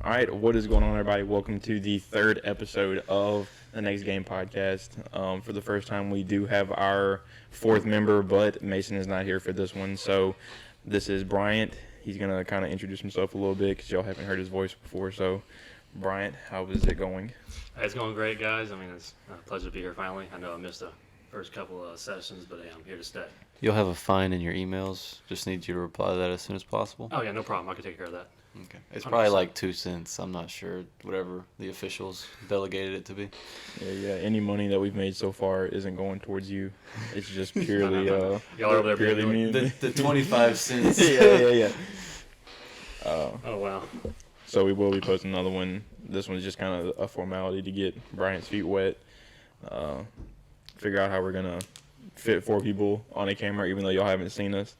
All right, what is going on, everybody? Welcome to the third episode of the Next Game podcast. For the first time, we do have our fourth member, but Mason is not here for this one. So this is Bryant. He's going to kind of introduce himself a little bit because y'all haven't heard his voice before. So, Bryant, how is it going? It's going great, guys. I mean, it's a pleasure to be here finally. I know I missed the first couple of sessions, but hey, I'm here to stay. You'll have a fine in your emails. Just need you to reply to that as soon as possible. Oh, yeah, no problem. I can take care of that. Okay. It's 100%. probably like 2 cents. I'm not sure. Whatever the officials delegated it to be. Yeah. Any money that we've made so far isn't going towards you. It's just purely, Y'all are over there purely being me. The 25 cents. yeah. Oh, wow. So we will be posting another one. This one's just kind of a formality to get Bryant's feet wet. Figure out how we're going to fit 4 people on a camera, even though y'all haven't seen us.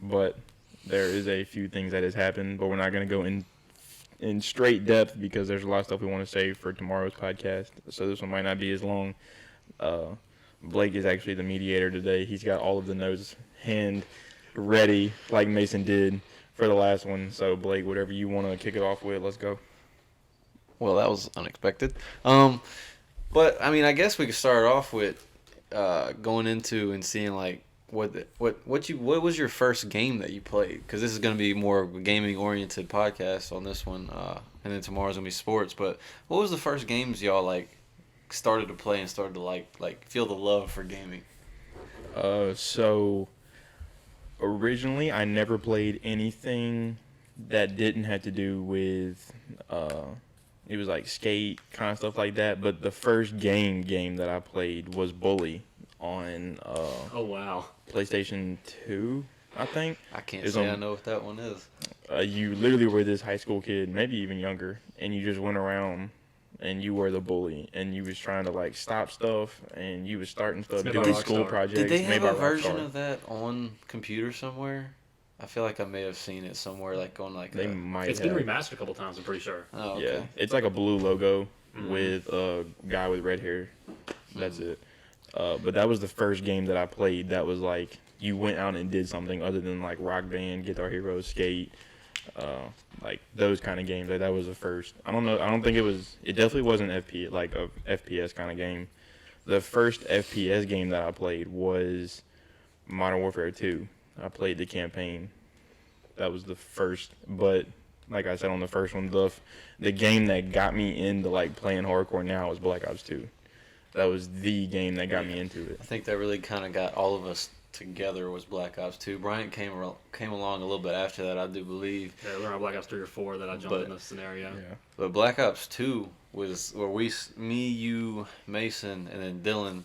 But there is a few things that has happened, but we're not going to go in straight depth because there's a lot of stuff we want to save for tomorrow's podcast. So this one might not be as long. Blake is actually the mediator today. He's got all of the notes hand ready like Mason did for the last one. So Blake, whatever you want to kick it off with, let's go. Well, that was unexpected. But I mean, I guess we could start off with going into and seeing like what was your first game that you played? Because this is going to be more of a gaming oriented podcast on this one, and then tomorrow's gonna be sports. But what was the first games y'all like started to play and started to like feel the love for gaming? So originally I never played anything that didn't have to do with it was like skate kind of stuff like that. But the first game that I played was Bully on Oh, wow. PlayStation 2, I think. I can't It's say on- I know what that one is. You literally were this high school kid, maybe even younger, and you just went around and you were the bully, and you was trying to like stop stuff, and you was starting stuff, It's made by doing school Rockstar. projects. Did they made have by a version Rockstar. of that on computer somewhere? I feel like I may have seen it somewhere, like on like They a... might It's have. been remastered a couple times, I'm pretty sure. Oh, okay. Yeah, it's like a blue logo Mhm. with a guy with red hair. That's it. But that was the first game that I played that was like you went out and did something other than like Rock Band, Guitar Hero, Skate, like those kind of games. Like that was the first. I don't know. I don't think it was. It definitely wasn't like a FPS kind of game. The first FPS game that I played was Modern Warfare 2. I played the campaign. That was the first, but like I said on the first one, the game that got me into like playing hardcore now was Black Ops 2. That was the game that got me into it. I think that really kind of got all of us together was Black Ops 2. Bryant came along a little bit after that, I do believe. Yeah, we're on Black Ops 3 or 4 that I jumped But- in this scenario. Yeah. But Black Ops 2 was where me, you, Mason, and then Dylan,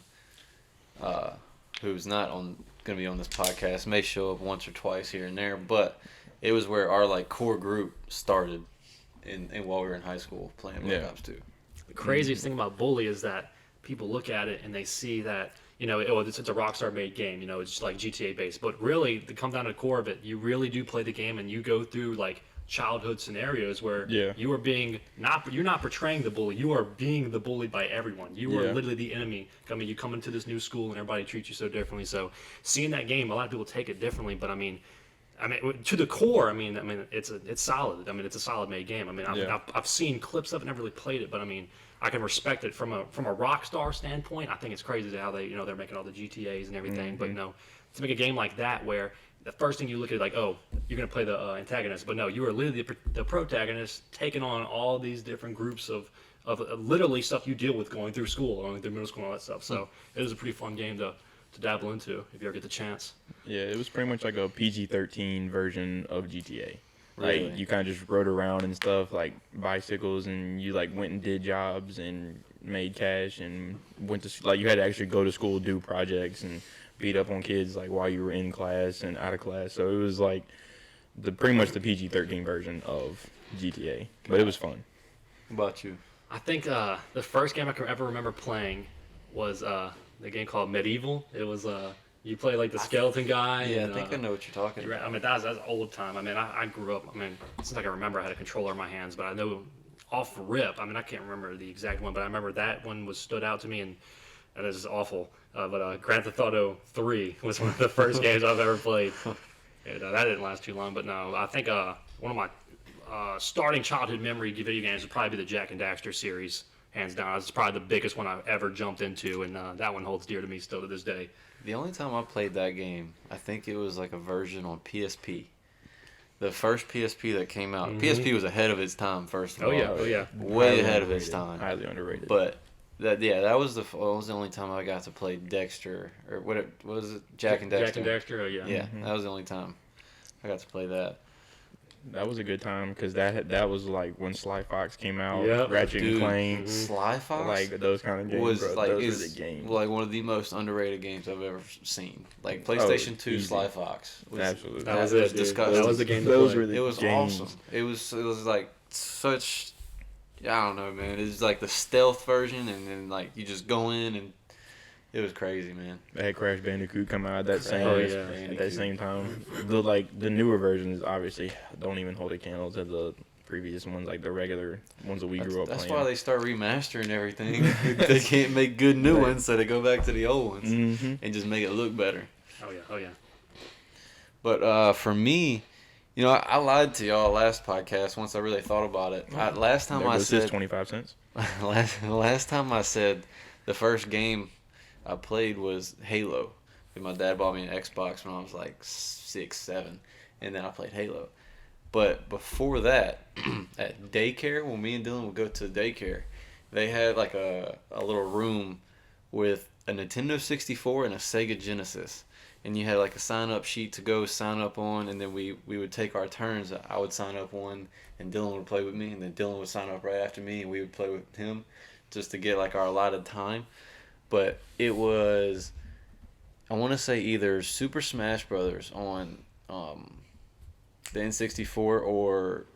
who's not going to be on this podcast, may show up once or twice here and there, but it was where our like core group started in while we were in high school playing Black Yeah. Ops 2. The craziest thing about Bully is that people look at it and they see that, it's a Rockstar made game, it's just like GTA based. But really, to come down to the core of it, you really do play the game and you go through like childhood scenarios where Yeah. you are you're not portraying the bully, you are being the bullied by everyone. You are Yeah. literally the enemy. I mean, you come into this new school and everybody treats you so differently. So seeing that game, a lot of people take it differently, but I mean, to the core, it's solid. I mean, it's a solid made game. I mean, Yeah. I've seen clips of it, never really played it, but I mean, I can respect it from a Rockstar standpoint. I think it's crazy how they, they're making all the GTA's and everything. But to make a game like that where the first thing you look at, like, oh, you're gonna play the antagonist, but no, you are literally the protagonist taking on all these different groups of literally stuff you deal with going through school, going through middle school, and all that stuff. So it is a pretty fun game to dabble into if you ever get the chance. Yeah, it was pretty much like a PG-13 version of GTA. Like Really? you kind of just rode around and stuff, like bicycles, and you like went and did jobs and made cash and went to like you had to actually go to school, do projects, and beat up on kids like while you were in class and out of class. So it was like pretty much the PG-13 version of GTA, but it was fun. What about you? I think the first game I can ever remember playing was the game called Medieval. It was you play like the skeleton guy. Yeah, and, I think I know what you're talking about. I mean, that's old time. I mean, I grew up. I mean, since I can remember, I had a controller in my hands, but I know off rip. I mean, I can't remember the exact one, but I remember that one was stood out to me, and that is awful. But Grand Theft Auto 3 was one of the first games I've ever played. And, that didn't last too long, but no, I think one of my starting childhood memory video games would probably be the Jack and Daxter series, hands down. It's probably the biggest one I've ever jumped into, and that one holds dear to me still to this day. The only time I played that game, I think it was like a version on PSP. The first PSP that came out. PSP was ahead of its time, first of all. Oh yeah. Way Highly ahead of its underrated. time. Highly underrated. But that was the only time I got to play Dexter, or what was it? Jack and Dexter. Jack and Daxter, oh yeah. Yeah, that was the only time I got to play that. That was a good time because that was like when Sly Fox came out, Yep. Ratchet Dude, and Clank, Sly Fox like those kind of games. was bro. like those were is the games. like one of the most underrated games I've ever seen. Like PlayStation 2 easy. Sly Fox. Was, Absolutely. That was it, dude. disgusting. That was the game to Those play. were the It was games. awesome. It was like such. I don't know, man. It was like the stealth version, and then like you just go in, and it was crazy, man. They had Crash Bandicoot come out at that same Oh, yeah. at that same time. The newer versions obviously don't even hold a candle to the previous ones, like the regular ones that we grew up That's playing. why they start remastering everything. They can't make good new ones, so they go back to the old ones Mm-hmm. and just make it look better. Oh yeah. But for me, you know, I lied to y'all last podcast once I really thought about it. Last time There I goes his said 25 cents. last time I said the first game I played was Halo. My dad bought me an Xbox when I was like 6, 7, and then I played Halo. But before that, at daycare, when me and Dylan would go to daycare, they had like a little room with a Nintendo 64 and a Sega Genesis. And you had like a sign-up sheet to go sign up on, and then we would take our turns. I would sign up one, and Dylan would play with me, and then Dylan would sign up right after me, and we would play with him just to get like our allotted time. But it was, I want to say either Super Smash Brothers on the N64 or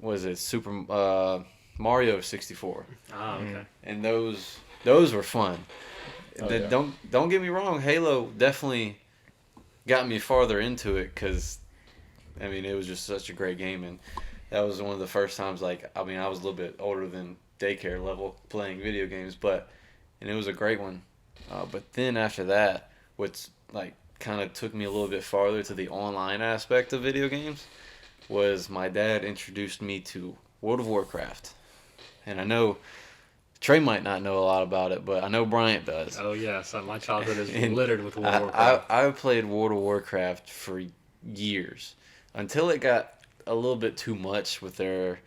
was it Super Mario 64? Ah, okay. And those were fun. Oh, yeah. Don't get me wrong, Halo definitely got me farther into it because, I mean, it was just such a great game, and that was one of the first times, like, I mean, I was a little bit older than daycare level playing video games, and it was a great one. But then after that, what's, like, kind of took me a little bit farther to the online aspect of video games was my dad introduced me to World of Warcraft. And I know Trey might not know a lot about it, but I know Bryant does. Oh yeah, so my childhood is And littered with World of Warcraft. I played World of Warcraft for years until it got a little bit too much with their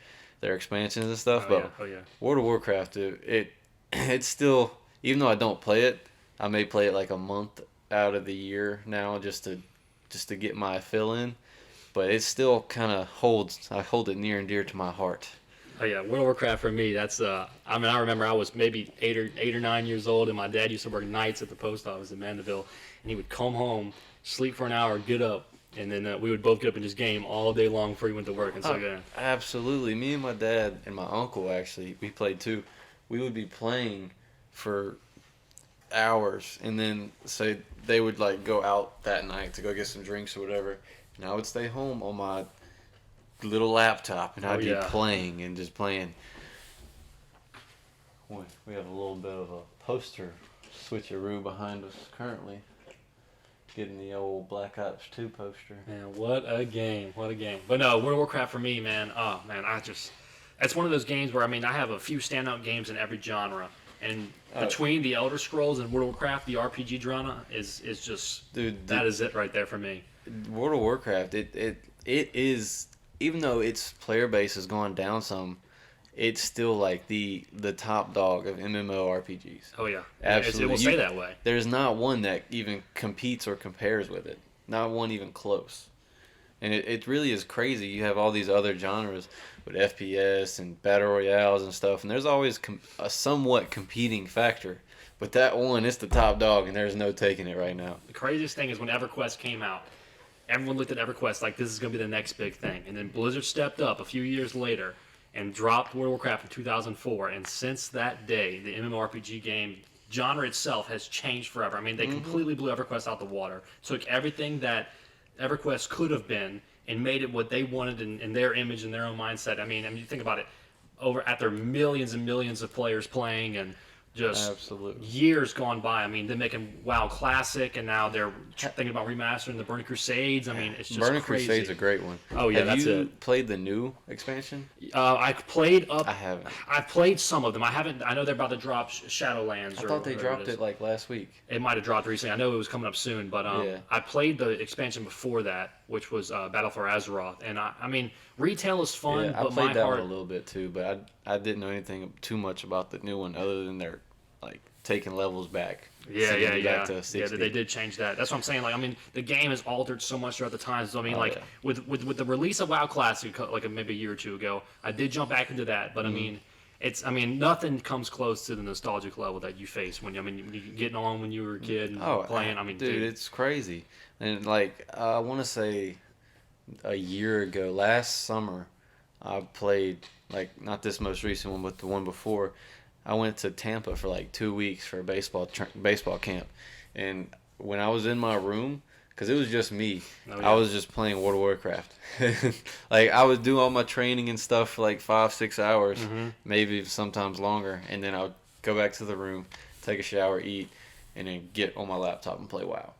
expansions and stuff. But yeah. World of Warcraft, it's still, even though I don't play it, I may play it like a month out of the year now just to get my fill in. But it still kind of I hold it near and dear to my heart. Oh yeah, World of Warcraft for me. That's I mean, I remember I was maybe 8 or 9 years old, and my dad used to work nights at the post office in Mandeville, and he would come home, sleep for an hour, get up, and then we would both get up and just game all day long before he went to work. And so yeah, Absolutely. Me and my dad and my uncle, actually, we played too. We would be playing for hours, and then say they would like go out that night to go get some drinks or whatever, and I would stay home on my little laptop, and I'd be playing and just playing. We have a little bit of a poster switcheroo behind us currently. Getting the old Black Ops 2 poster. man, what a game, But no, World of Warcraft for me, man. Oh man, it's one of those games where I mean I have a few standout games in every genre, and between the Elder Scrolls and World of Warcraft, the RPG genre is just that is it right there for me. World of Warcraft, it is, even though its player base has gone down some, it's still like the top dog of MMORPGs. Oh yeah, Absolutely. It will stay that way. There's not one that even competes or compares with it. Not one even close. And it really is crazy. You have all these other genres with FPS and battle royales and stuff, and there's always a somewhat competing factor. But that one, it's the top dog, and there's no taking it right now. The craziest thing is when EverQuest came out, everyone looked at EverQuest like this is going to be the next big thing. And then Blizzard stepped up a few years later and dropped World of Warcraft in 2004. And since that day, the MMORPG game genre itself has changed forever. I mean, they completely blew EverQuest out the water, took everything that EverQuest could have been and made it what they wanted in their image and their own mindset. I mean, you think about it, over at their millions and millions of players playing and just Absolutely. years gone by. I mean, they're making WoW Classic, and now they're thinking about remastering the Burning Crusades. I mean, it's just Burning crazy. Crusade's a great one. Oh, yeah, Have that's you it. played the new expansion? I played up. I haven't. I've played some of them. I haven't. I know they're about to drop Shadowlands. I or thought they whatever dropped is. it like last week. It might have dropped recently. I know it was coming up soon, but Yeah. I played the expansion before that, which was Battle for Azeroth. And I mean, retail is fun, Yeah, I but played my that heart. one a little bit too, but I didn't know anything too much about the new one other than they're like taking levels back. Yeah, sending yeah, you yeah. back to Yeah, 60. they did change that. That's what I'm saying. Like, I mean, the game has altered so much throughout the times. So, I mean, Oh, like yeah. with the release of WoW Classic, like maybe a year or two ago, I did jump back into that. But Mm-hmm. I mean, nothing comes close to the nostalgic level that you face when you getting on when you were a kid and playing. I mean, dude, it's crazy. And like I want to say a year ago, last summer, I played like not this most recent one, but the one before. I went to Tampa for like 2 weeks for a baseball camp, and when I was in my room, because it was just me, Oh, yeah. I was just playing World of Warcraft. Like I would do all my training and stuff for like 5-6 hours, Mm-hmm. maybe sometimes longer, and then I would go back to the room, take a shower, eat, and then get on my laptop and play WoW.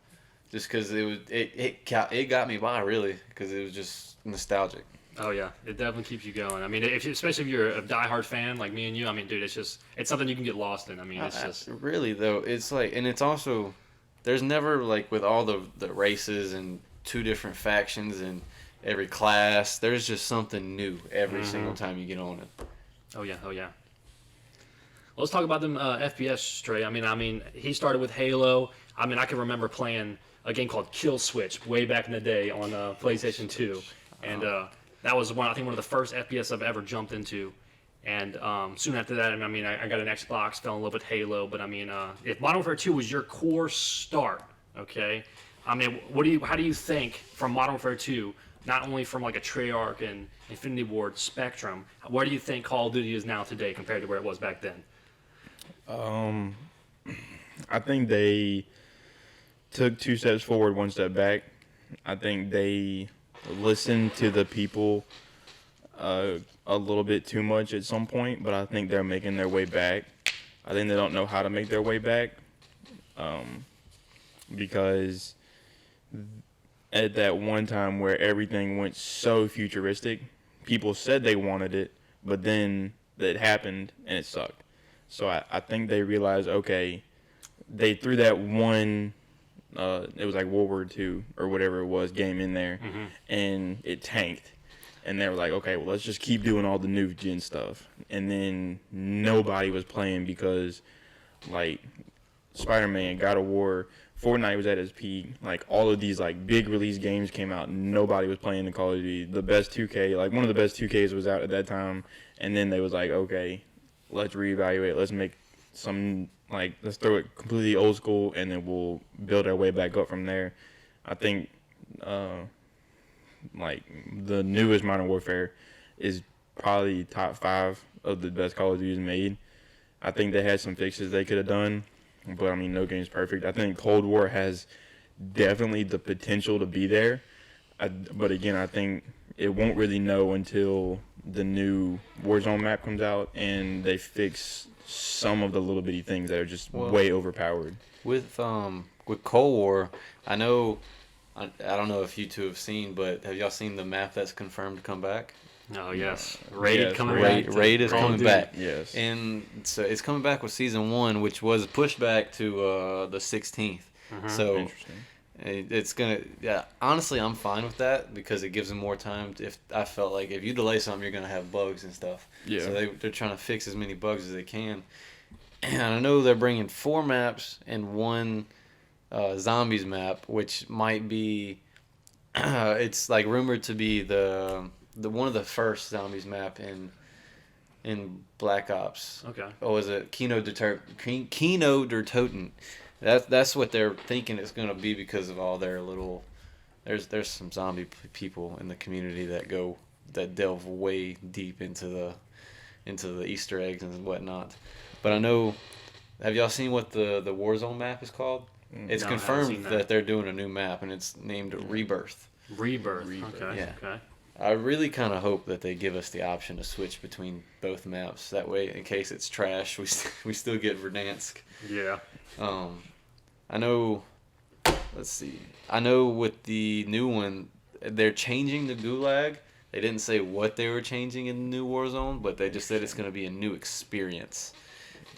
Just because it got me by really, because it was just nostalgic. Oh yeah, it definitely keeps you going. I mean, especially if you're a diehard fan like me and you. I mean, dude, it's something you can get lost in. I mean, it's just Really though, it's like, and it's also, there's never like with all the races and 2 different factions and every class, there's just something new every Mm-hmm. single time you get on it. oh yeah. Well, let's talk about them FPS, Trey. I mean, he started with Halo. I mean, I can remember playing a game called Kill Switch way back in the day on PlayStation 2, and that was one of the first FPS I've ever jumped into. And soon after that, I mean, I got an Xbox, fell in love with Halo. But I mean, if Modern Warfare 2 was your core start, okay, I mean, how do you think from Modern Warfare 2, not only from like a Treyarch and Infinity Ward spectrum, where do you think Call of Duty is now today compared to where it was back then? I think they took 2 steps forward, 1 step back. I think they listened to the people a little bit too much at some point, but I think they're making their way back. I think they don't know how to make their way back, because at that one time where everything went so futuristic, people said they wanted it, but then it happened and it sucked. So I think they realized, okay, they threw that one, it was like World War II or whatever it was, game in there, and it tanked. And they were like, okay, well, let's just keep doing all the new gen stuff. And then nobody was playing because, like, Spider-Man, God of War, Fortnite was at its peak. Like, all of these, like, big release games came out. Nobody was playing the Call of Duty. The best 2K, like, one of the best 2Ks was out at that time. And then they was like, okay, let's reevaluate. Let's make some, like, let's throw it completely old school, and then we'll build our way back up from there. I think, like, the newest Modern Warfare is probably top 5 of the best Call of Duties made. I think they had some fixes they could have done, but I mean, no game's perfect. I think Cold War has definitely the potential to be there, but again, I think it won't really know until the new Warzone map comes out and they fix some of the little bitty things that are just way overpowered. With Cold War, I know, I don't know if you two have seen, but have y'all seen the map that's confirmed to come back? Oh yes, Raid Yes, coming Raid- back. to Raid is Call of coming Duty. back. Yes. And so it's coming back with season 1, which was pushed back to the 16th. So Interesting. it's gonna. Yeah, honestly, I'm fine with that because it gives them more time. If I felt like if you delay something, you're gonna have bugs and stuff. Yeah. So they're trying to fix as many bugs as they can. And I know they're bringing 4 maps and 1 zombies map, which might be. It's like rumored to be the one of the first zombies map in Black Ops. Okay. Or was it Kino der Toten? That's what they're thinking it's gonna be because of all their little. There's some zombie people in the community that delve way deep into the Easter eggs and whatnot. But I know. Have y'all seen what the Warzone map is called? It's No, I haven't confirmed seen that. that they're doing a new map and it's named Rebirth. Rebirth. Rebirth. Okay. Yeah. Okay. I really kind of hope that they give us the option to switch between both maps. That way, in case it's trash, we still get Verdansk. Yeah. I know. Let's see. I know with the new one, they're changing the Gulag. They didn't say what they were changing in the new Warzone, but they just said it's going to be a new experience.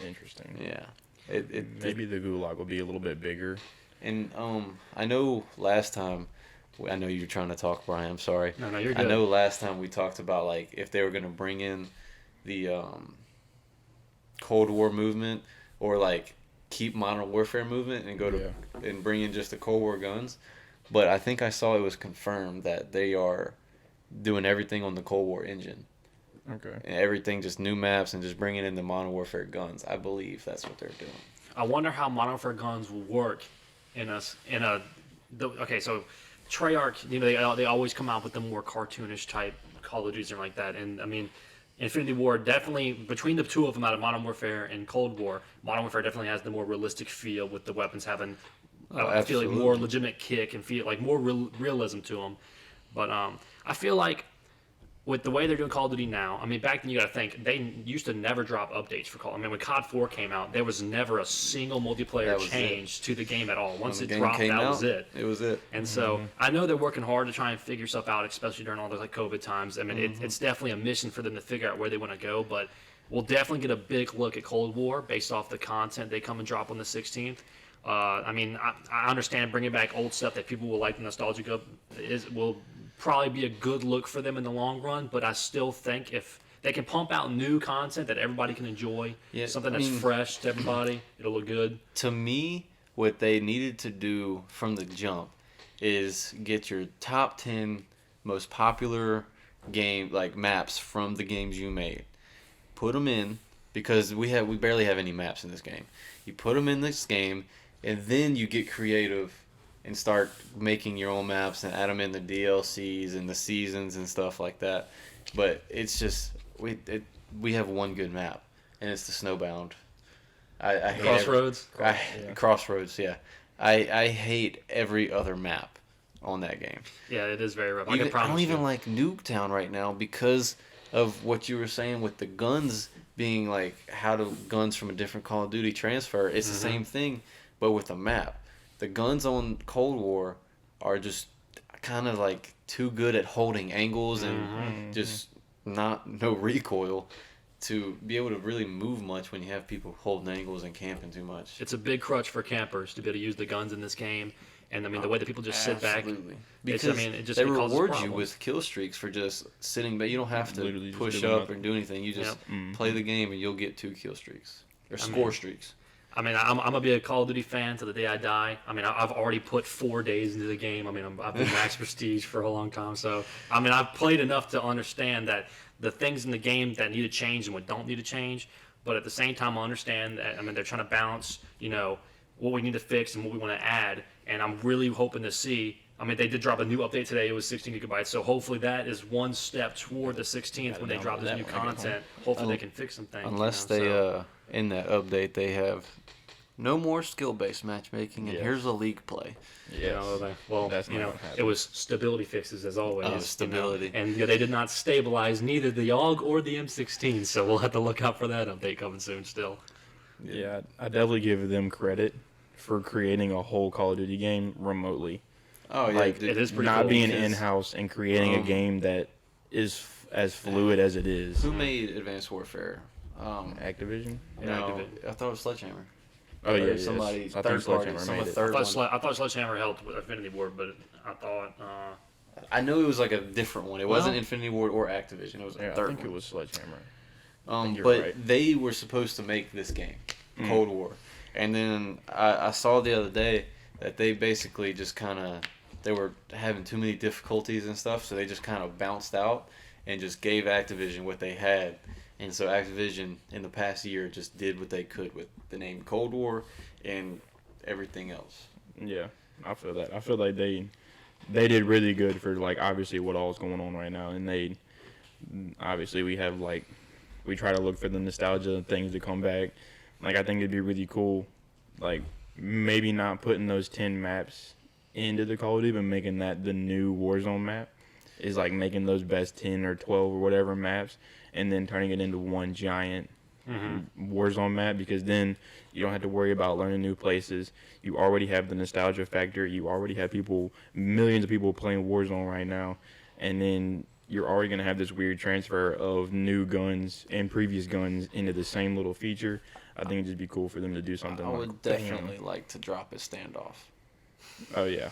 Interesting. Yeah. Maybe the Gulag will be a little bit bigger. And I know last time, I know you're trying to talk, Brian. I'm sorry. No, you're I good. know last time we talked about like if they were going to bring in the Cold War movement or like keep Modern Warfare movement and go to and bring in just the Cold War guns. But I think I saw it was confirmed that they are doing everything on the Cold War engine. Okay. And everything just new maps and just bringing in the Modern Warfare guns. I believe that's what they're doing. I wonder how Modern Warfare guns will work okay, so Treyarch, they always come out with the more cartoonish type Call of Duty and like that, and I mean, Infinity War definitely between the two of them out of Modern Warfare and Cold War, Modern Warfare definitely has the more realistic feel with the weapons having I feel like more legitimate kick and feel like more realism to them. But I feel like with the way they're doing Call of Duty now, I mean, back then you got to think they used to never drop updates for Call. I mean, when COD 4 came out, there was never a single multiplayer change to the game at all. Once it dropped, that was it. It was it. And so I know they're working hard to try and figure stuff out, especially during all those like COVID times. I mean, it's definitely a mission for them to figure out where they want to go. But we'll definitely get a big look at Cold War based off the content they come and drop on the 16th. I mean, I understand bringing back old stuff that people will like the nostalgic of will probably be a good look for them in the long run, but I still think if they can pump out new content that everybody can enjoy, something that's fresh to everybody, it'll look good. To me, what they needed to do from the jump is get your top 10 most popular game like maps from the games you made. Put them in because we barely have any maps in this game. You put them in this game and then you get creative and start making your own maps and add them in the DLCs and the seasons and stuff like that. But it's just we have one good map, and it's the Snowbound. I hate Crossroads. Crossroads, yeah. I hate every other map on that game. Yeah, it is very rough. I don't even like Nuketown right now because of what you were saying with the guns being like how do guns from a different Call of Duty transfer. It's the same thing, but with a map. The guns on Cold War are just kind of like too good at holding angles and just no recoil to be able to really move much when you have people holding angles and camping too much. It's a big crutch for campers to be able to use the guns in this game. And I mean, the way that people just sit back, because they it reward you with kill streaks for just sitting back. You don't have to push up or do anything. You just play the game and you'll get 2 kill streaks or score streaks. I mean, I'm gonna be a Call of Duty fan till the day I die. I mean, I've already put 4 days into the game. I mean, I've been max prestige for a long time. So, I mean, I've played enough to understand that the things in the game that need to change and what don't need to change. But at the same time, I understand that. I mean, they're trying to balance, what we need to fix and what we want to add. And I'm really hoping to see. I mean, they did drop a new update today. It was 16 gigabytes. So hopefully that is one step toward the 16th when they drop this new content. Hopefully they can fix some things. Unless in that update they have no more skill-based matchmaking, and here's a league play. Yeah, it was stability fixes as always. Stability. And they did not stabilize neither the AUG or the M16, so we'll have to look out for that update coming soon still. Yeah, I definitely give them credit for creating a whole Call of Duty game remotely. Oh, yeah. Like, it is pretty not cool being in-house and creating a game that is as fluid as it is. Who made Advanced Warfare? Activision? No, I thought it was Sledgehammer. Oh, yeah, somebody yes. I third think party. Sledgehammer made it. I thought Sledgehammer helped with Infinity Ward, but I thought... I know it was like a different one. It wasn't Infinity Ward or Activision. It was a third I think one. it was Sledgehammer. But right. they were supposed to make this game, Cold War. And then I saw the other day that they basically just kind of... They were having too many difficulties and stuff, so they just kind of bounced out and just gave Activision what they had. And so Activision, in the past year, just did what they could with the name Cold War and everything else. Yeah, I feel that. I feel like they did really good for, like, obviously what all is going on right now. And obviously we try to look for the nostalgia and things to come back. Like, I think it'd be really cool, like, maybe not putting those 10 maps into the Call of Duty, but making that the new Warzone map. is like making those best 10 or 12 or whatever maps and then turning it into one giant Warzone map, because then you don't have to worry about learning new places. You already have the nostalgia factor. You already have millions of people playing Warzone right now, and then you're already going to have this weird transfer of new guns and previous guns into the same little feature. I think it'd just be cool for them to do something I like would definitely like to drop a standoff. Oh, yeah.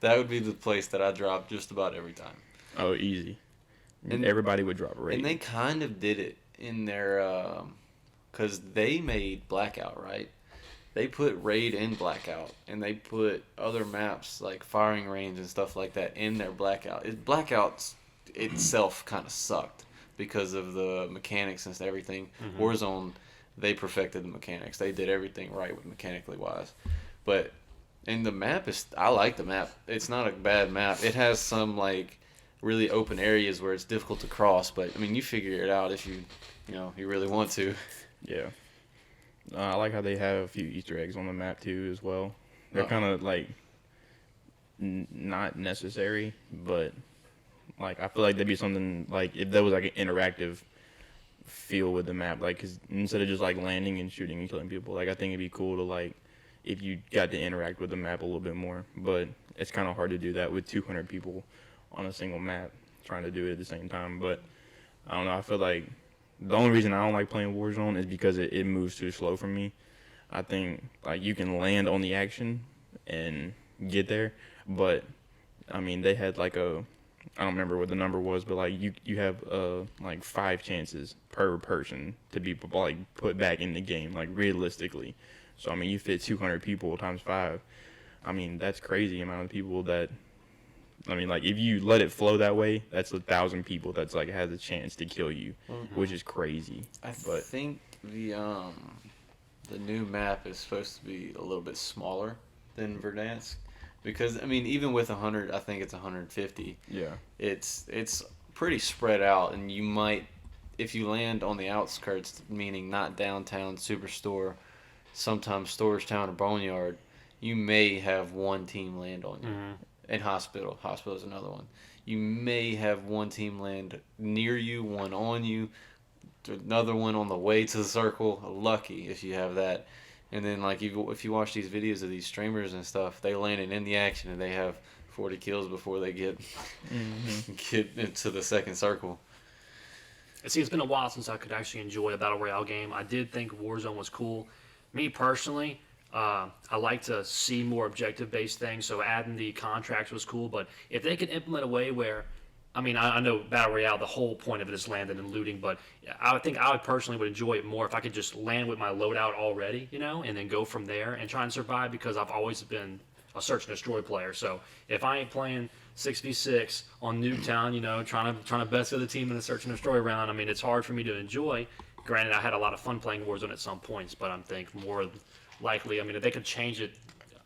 That would be the place that I drop just about every time. Oh, easy. And Everybody would drop a raid. And they kind of did it in their, because they made Blackout, right? They put Raid in Blackout, and they put other maps like Firing Range and stuff like that in their Blackout. Blackout itself kind of sucked because of the mechanics and everything. Warzone, they perfected the mechanics. They did everything right with mechanically wise. But, and the map I like the map. It's not a bad map. It has some like really open areas where it's difficult to cross, but I mean, you figure it out if you really want to. Yeah. I like how they have a few Easter eggs on the map too as well. They're kind of like not necessary, but like I feel like that'd be something like if there was like an interactive feel with the map, like cause instead of just like landing and shooting and killing people, like I think it'd be cool to like if you got to interact with the map a little bit more. But it's kind of hard to do that with 200 people on a single map trying to do it at the same time. But I don't know. I feel like the only reason I don't like playing Warzone is because it moves too slow for me. I think like you can land on the action and get there, but I mean they had like I don't remember what the number was, but like you have like 5 chances per person to be like put back in the game, like realistically. So I mean you fit 200 people times 5. I mean that's crazy amount of people that. I mean, like, if you let it flow that way, that's 1,000 people that's, like, has a chance to kill you, which is crazy. I think the new map is supposed to be a little bit smaller than Verdansk. Because, I mean, even with 100, I think it's 150. Yeah. It's pretty spread out, and you might, if you land on the outskirts, meaning not downtown, Superstore, sometimes Storage Town or Boneyard, you may have one team land on you. And Hospital is another one. You may have one team land near you, one on you, another one on the way to the circle. Lucky if you have that. And then like if you watch these videos of these streamers and stuff, they landed in the action and they have 40 kills before they get into the second circle. See, it's been a while since I could actually enjoy a Battle Royale game. I did think Warzone was cool. Me personally, I like to see more objective-based things, so adding the contracts was cool, but if they could implement a way where, I mean, I know Battle Royale, the whole point of it is landing and looting, but I think I personally would enjoy it more if I could just land with my loadout already, and then go from there and try and survive, because I've always been a search and destroy player, so if I ain't playing 6v6 on Nuketown, trying to best of the team in the search and destroy round, I mean, it's hard for me to enjoy. Granted, I had a lot of fun playing Warzone at some points, but I'm thinking more likely, I mean, if they could change it,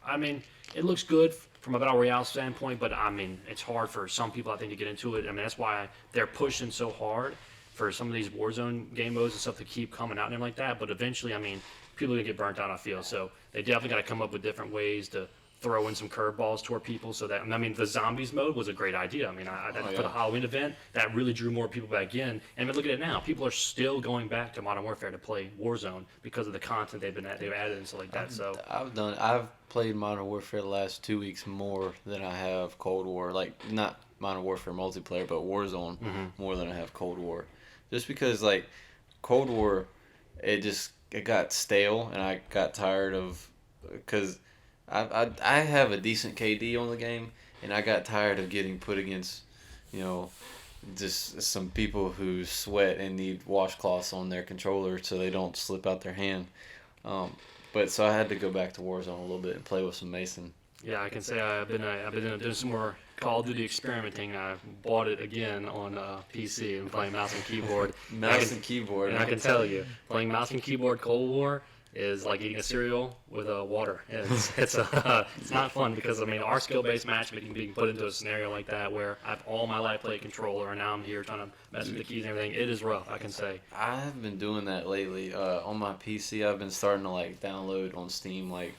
I mean, it looks good from a Battle Royale standpoint, but I mean, it's hard for some people, I think, to get into it. I mean, that's why they're pushing so hard for some of these Warzone game modes and stuff to keep coming out and everything like that. But eventually, I mean, people are going to get burnt out, I feel. So they definitely got to come up with different ways to throw in some curveballs toward people, so that, I mean, the zombies mode was a great idea. I mean, for the Halloween event, that really drew more people back in. And look at it now, people are still going back to Modern Warfare to play Warzone because of the content they've added and stuff like that. So I've played Modern Warfare the last 2 weeks more than I have Cold War. Like, not Modern Warfare multiplayer, but Warzone more than I have Cold War. Just because like Cold War, it got stale, and I got tired of, because I have a decent KD on the game, and I got tired of getting put against, just some people who sweat and need washcloths on their controller so they don't slip out their hand. But so I had to go back to Warzone a little bit and play with some Mason. Yeah, I can say I've been doing some more Call of Duty experimenting. I bought it again on PC and playing mouse and keyboard. And keyboard. And I can tell you, playing mouse and keyboard Cold War is like eating a cereal with water. It's not fun, because I mean, our skill-based matchmaking, being put into a scenario like that where I've all my life played controller and now I'm here trying to mess with the keys and everything, it is rough, I can say. I have been doing that lately. On my PC, I've been starting to like download on Steam like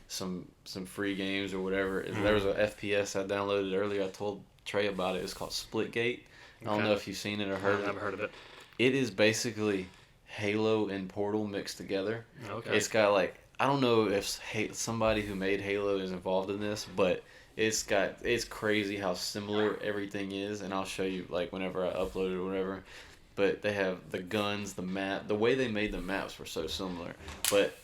some free games or whatever. There was a FPS I downloaded earlier. I told Trey about it. It's called Splitgate. I don't know if you've seen it or heard I've of it. never heard of it. It is basically Halo and Portal mixed together. Okay. It's got like, I don't know if somebody who made Halo is involved in this, but it's crazy how similar everything is, and I'll show you like whenever I upload it or whatever. But they have the guns, the map, the way they made the maps were so similar. But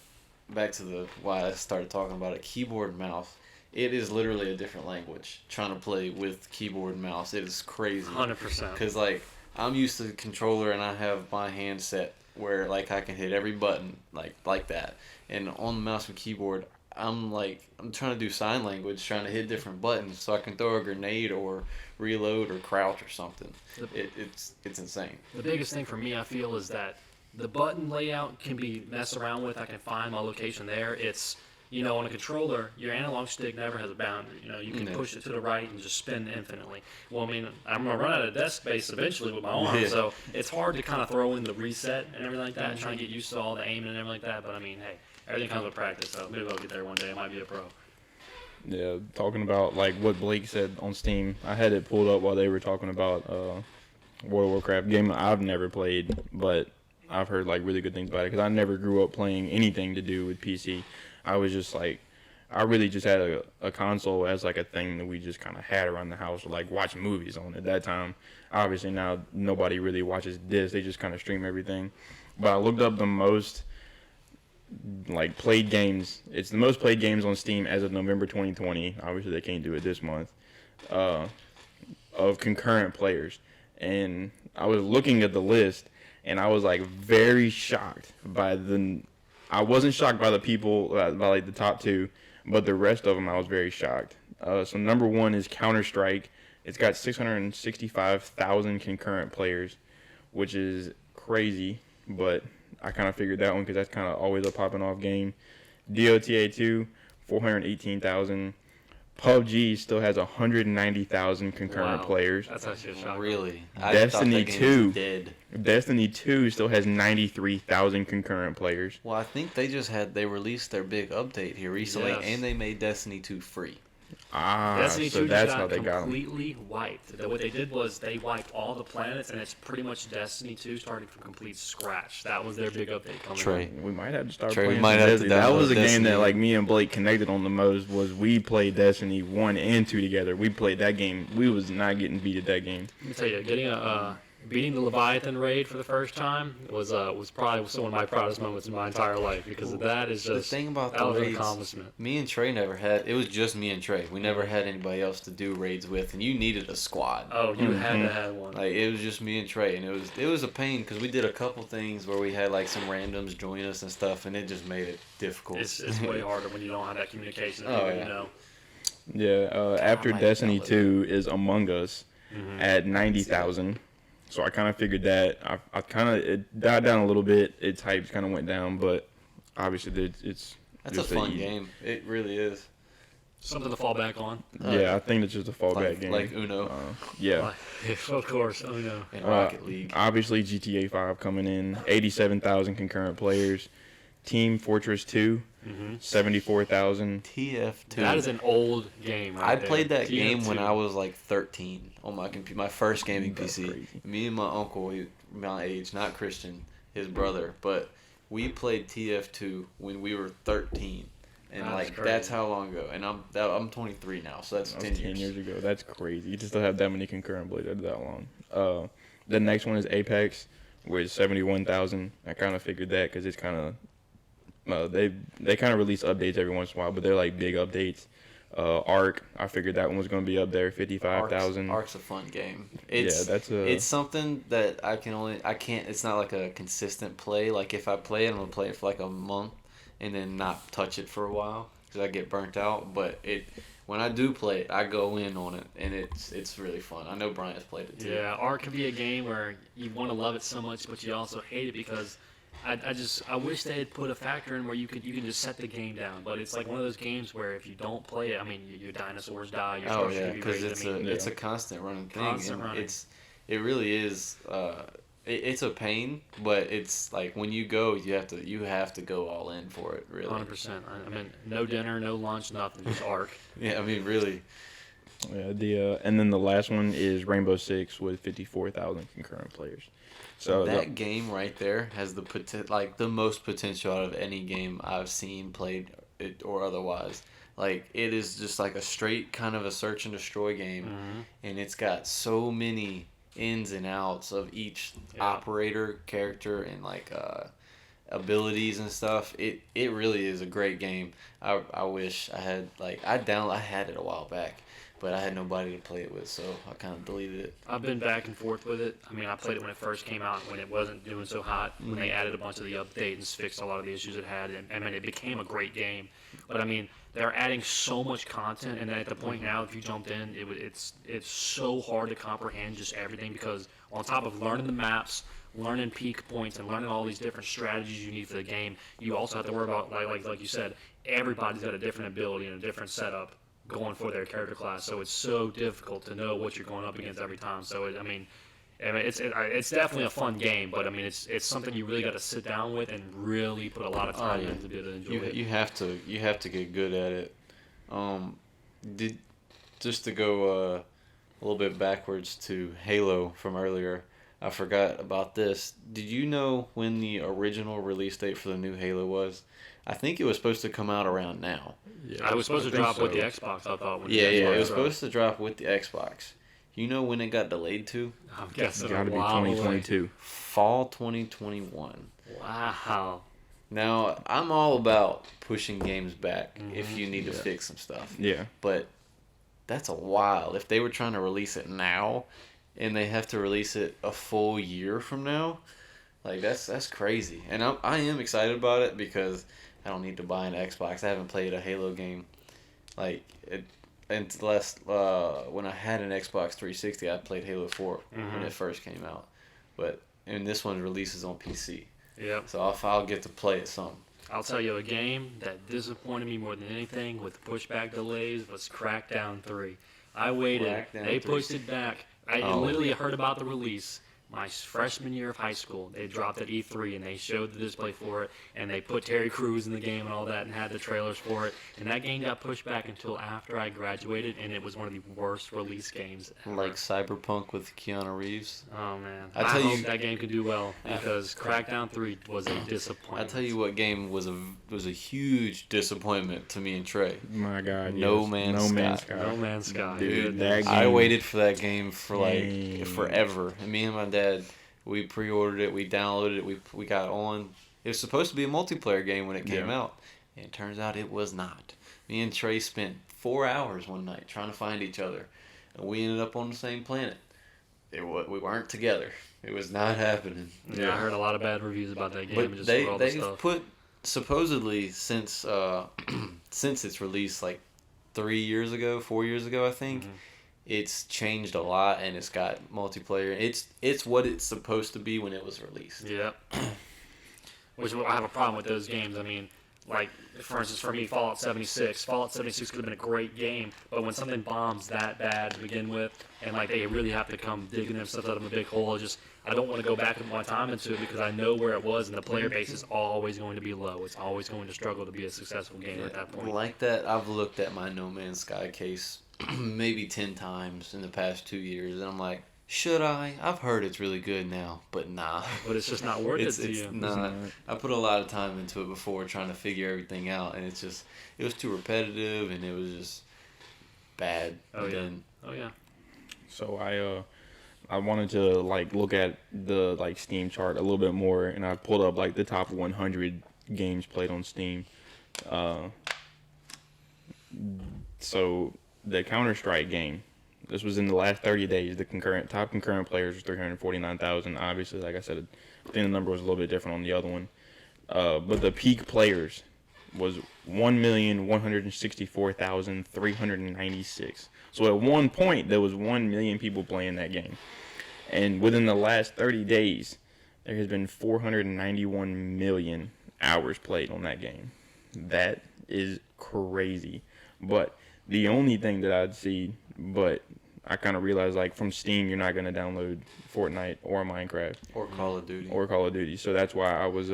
back to why I started talking about it, keyboard and mouse. It is literally a different language trying to play with keyboard and mouse. It is crazy. 100%. Because like I'm used to the controller and I have my hand set where like I can hit every button like that, and on the mouse and keyboard I'm trying to do sign language, trying to hit different buttons so I can throw a grenade or reload or crouch or something. It's insane. The biggest thing for me, I feel, is that the button layout can be messed around with. I can find my location there. It's, on a controller, your analog stick never has a boundary. You can push it to the right and just spin infinitely. Well, I mean, I'm going to run out of desk space eventually with my arm, so it's hard to kind of throw in the reset and everything like that and try to get used to all the aiming and everything like that. But, I mean, hey, everything comes with practice, so maybe I'll get there one day. I might be a pro. Yeah, talking about like what Blake said on Steam, I had it pulled up while they were talking about World of Warcraft, game I've never played, but I've heard like really good things about it because I never grew up playing anything to do with PC. I was just like, I really just had a console as like a thing that we just kind of had around the house, or like watching movies on at that time. Obviously now nobody really watches discs; they just kind of stream everything. But I looked up the most like played games. It's the most played games on Steam as of November 2020. Obviously they can't do it this month. Of concurrent players, and I was looking at the list, and I was like very shocked by I wasn't shocked by the people by like the top two, but the rest of them I was very shocked. So number one is Counter-Strike. It's got 665,000 concurrent players, which is crazy, but I kind of figured that one because that's kind of always a popping off game. DOTA 2, 418,000. PUBG still has 190,000 concurrent players. That's actually a shock. Really? Destiny 2. Dead. Destiny 2 still has 93,000 concurrent players. Well, I think they released their big update here recently, Yes. and they made Destiny 2 free. Destiny 2 so that's just how got they got them. completely wiped. What they did was they wiped all the planets, and it's pretty much Destiny 2 starting from complete scratch. That was their big update coming Trey. up. We might have to start Trey, we playing might some have to Destiny. That download was a game Destiny. that like me and Blake connected on the most. Was we played Destiny 1 and 2 together. We played that game. We was not getting beat at that game. Let me tell you, beating the Leviathan raid for the first time was probably one of my proudest moments in my entire life, because that is just The thing about that the was an raids, accomplishment. me and Trey never had. It was just me and Trey. We never had anybody else to do raids with, and you needed a squad. Oh, you had to have one. Like it was just me and Trey, and it was a pain because we did a couple things where we had like some randoms join us and stuff, and it just made it difficult. It's way harder when you don't have that communication. Oh, People, yeah. Yeah. After might Destiny download 2 is Among Us at 90,000. So I kind of figured that it died down a little bit. Its hype kind of went down, but obviously it's That's just a fun easy. game. It really is. Something to fall back on. Yeah, I think it's just a fallback game. Like Uno Yeah. Of course. Oh no. and Rocket League. Obviously, GTA 5 coming in, 87,000 concurrent players. Team Fortress 2, 74,000. TF2. That is an old game. Right I there. played that game TF2. when I was like 13 on my computer, my first gaming That's PC. crazy. Me and my uncle, my age, not Christian, his brother, but we played TF2 when we were 13, and That's like crazy. that's how long ago. And I'm 23 now, so that's That 10 was years. 10 years ago. That's crazy. You just don't have that many concurrent players that long. The next one is Apex, with 71,000. I kind of figured that because it's kind of they kind of release updates every once in a while, but they're like big updates. Ark, I figured that one was going to be up there, 55,000. Ark's a fun game. It's something that I can't. It's not like a consistent play. Like if I play it, I'm gonna play it for like a month and then not touch it for a while because I get burnt out. But when I do play it, I go in on it, and it's really fun. I know Brian's played it too. Yeah, Ark can be a game where you want to love it so much, but you also hate it because I wish they had put a factor in where you can just set the game down. But it's like one of those games where if you don't play it, I mean, your dinosaurs die. Your Oh structure yeah, can be because raised. it's a constant running thing. Constant and running. It really is. It's a pain, but it's like when you go, you have to go all in for it. Really. 100%. I mean, no dinner, no lunch, nothing, just Ark. Yeah, I mean, really. Yeah, and then the last one is Rainbow Six with 54,000 concurrent players. So That game right there has the most potential out of any game I've seen played or otherwise. Like it is just like a straight kind of a search and destroy game, and it's got so many ins and outs of each operator character and like abilities and stuff. It really is a great game. I wish I had I had it a while back, but I had nobody to play it with, so I kind of deleted it. I've been back and forth with it. I mean, I played it when it first came out, when it wasn't doing so hot, when they added a bunch of the updates and fixed a lot of the issues it had, and I mean, it became a great game. But I mean, they're adding so much content, and then at the point now, if you jumped in, it's so hard to comprehend just everything, because on top of learning the maps, learning peak points, and learning all these different strategies you need for the game, you also have to worry about, like you said, everybody's got a different ability and a different setup going for their character class, so it's so difficult to know what you're going up against every time. So I mean, it's definitely a fun game, but I mean, it's something you really got to sit down with and really put a lot of time in to be able to enjoy it. You have to get good at it. Did just to go a little bit backwards to Halo from earlier. I forgot about this. Did you know when the original release date for the new Halo was? I think it was supposed to come out around now. Yeah, I was supposed to drop with the Xbox, I thought. When Yeah, the Xbox it was dropped. supposed to drop with the Xbox. You know when it got delayed to? I'm guessing got to be a while away. 2022. Fall 2021. Wow. Now, I'm all about pushing games back if you need to fix some stuff. Yeah. But that's a while. If they were trying to release it now and they have to release it a full year from now, like that's crazy. And I am excited about it because I don't need to buy an Xbox. I haven't played a Halo game unless when I had an Xbox 360, I played Halo 4 when it first came out. And this one releases on PC. Yep. So I'll get to play it some. I'll tell you, a game that disappointed me more than anything with pushback delays was Crackdown 3. I waited. Crackdown They 3. pushed it back. I literally heard about the release my freshman year of high school. They dropped at E3 and they showed the display for it, and they put Terry Crews in the game and all that and had the trailers for it. And that game got pushed back until after I graduated, and it was one of the worst release games ever. Like Cyberpunk with Keanu Reeves. Oh man, I I tell hope you- that game could do well, because Crackdown 3 was a disappointment. I tell you what game was a huge disappointment to me and Trey. My God. No yes. Man's No Man's Sky. Sky. No Man's Sky. Dude, that game. I waited for that game for Dang. forever. And me and my dad, we pre-ordered it, we downloaded it, we got on. It was supposed to be a multiplayer game when it came Yeah. out, and it turns out it was not. Me and Trey spent 4 hours one night trying to find each other, and we ended up on the same planet. We weren't together. It was not happening. Yeah, I heard a lot of bad reviews about that game. But and just for all the they've stuff. put supposedly since since its release like 4 years ago, I think. It's changed a lot, and it's got multiplayer. It's what it's supposed to be when it was released. Yep. Which I have a problem with those games. I mean, like, for instance, for me, Fallout 76. Fallout 76 could have been a great game, but when something bombs that bad to begin with, and like they really have to come digging themselves out of a big hole, I don't want to go back and put my time into it, because I know where it was, and the player base is always going to be low. It's always going to struggle to be a successful game at that point. Like that, I've looked at my No Man's Sky case maybe 10 times in the past 2 years, and I'm like, should I? I've heard it's really good now, but nah. But it's just not worth It's it to you. not. I put a lot of time into it before trying to figure everything out, and it was too repetitive, and it was just bad. Oh, And yeah. then- Oh yeah. So I wanted to like look at the like Steam chart a little bit more, and I pulled up like the top 100 games played on Steam. So the Counter-Strike game, this was in the last 30 days. The top concurrent players was 349,000. Obviously, like I said, I think the number was a little bit different on the other one. But the peak players was 1,164,396. So at one point, there was 1 million people playing that game. And within the last 30 days, there has been 491 million hours played on that game. That is crazy. But the only thing that I'd see, but I kind of realized, like, from Steam, you're not going to download Fortnite or Minecraft or Call of Duty. or Call of Duty. So that's why I was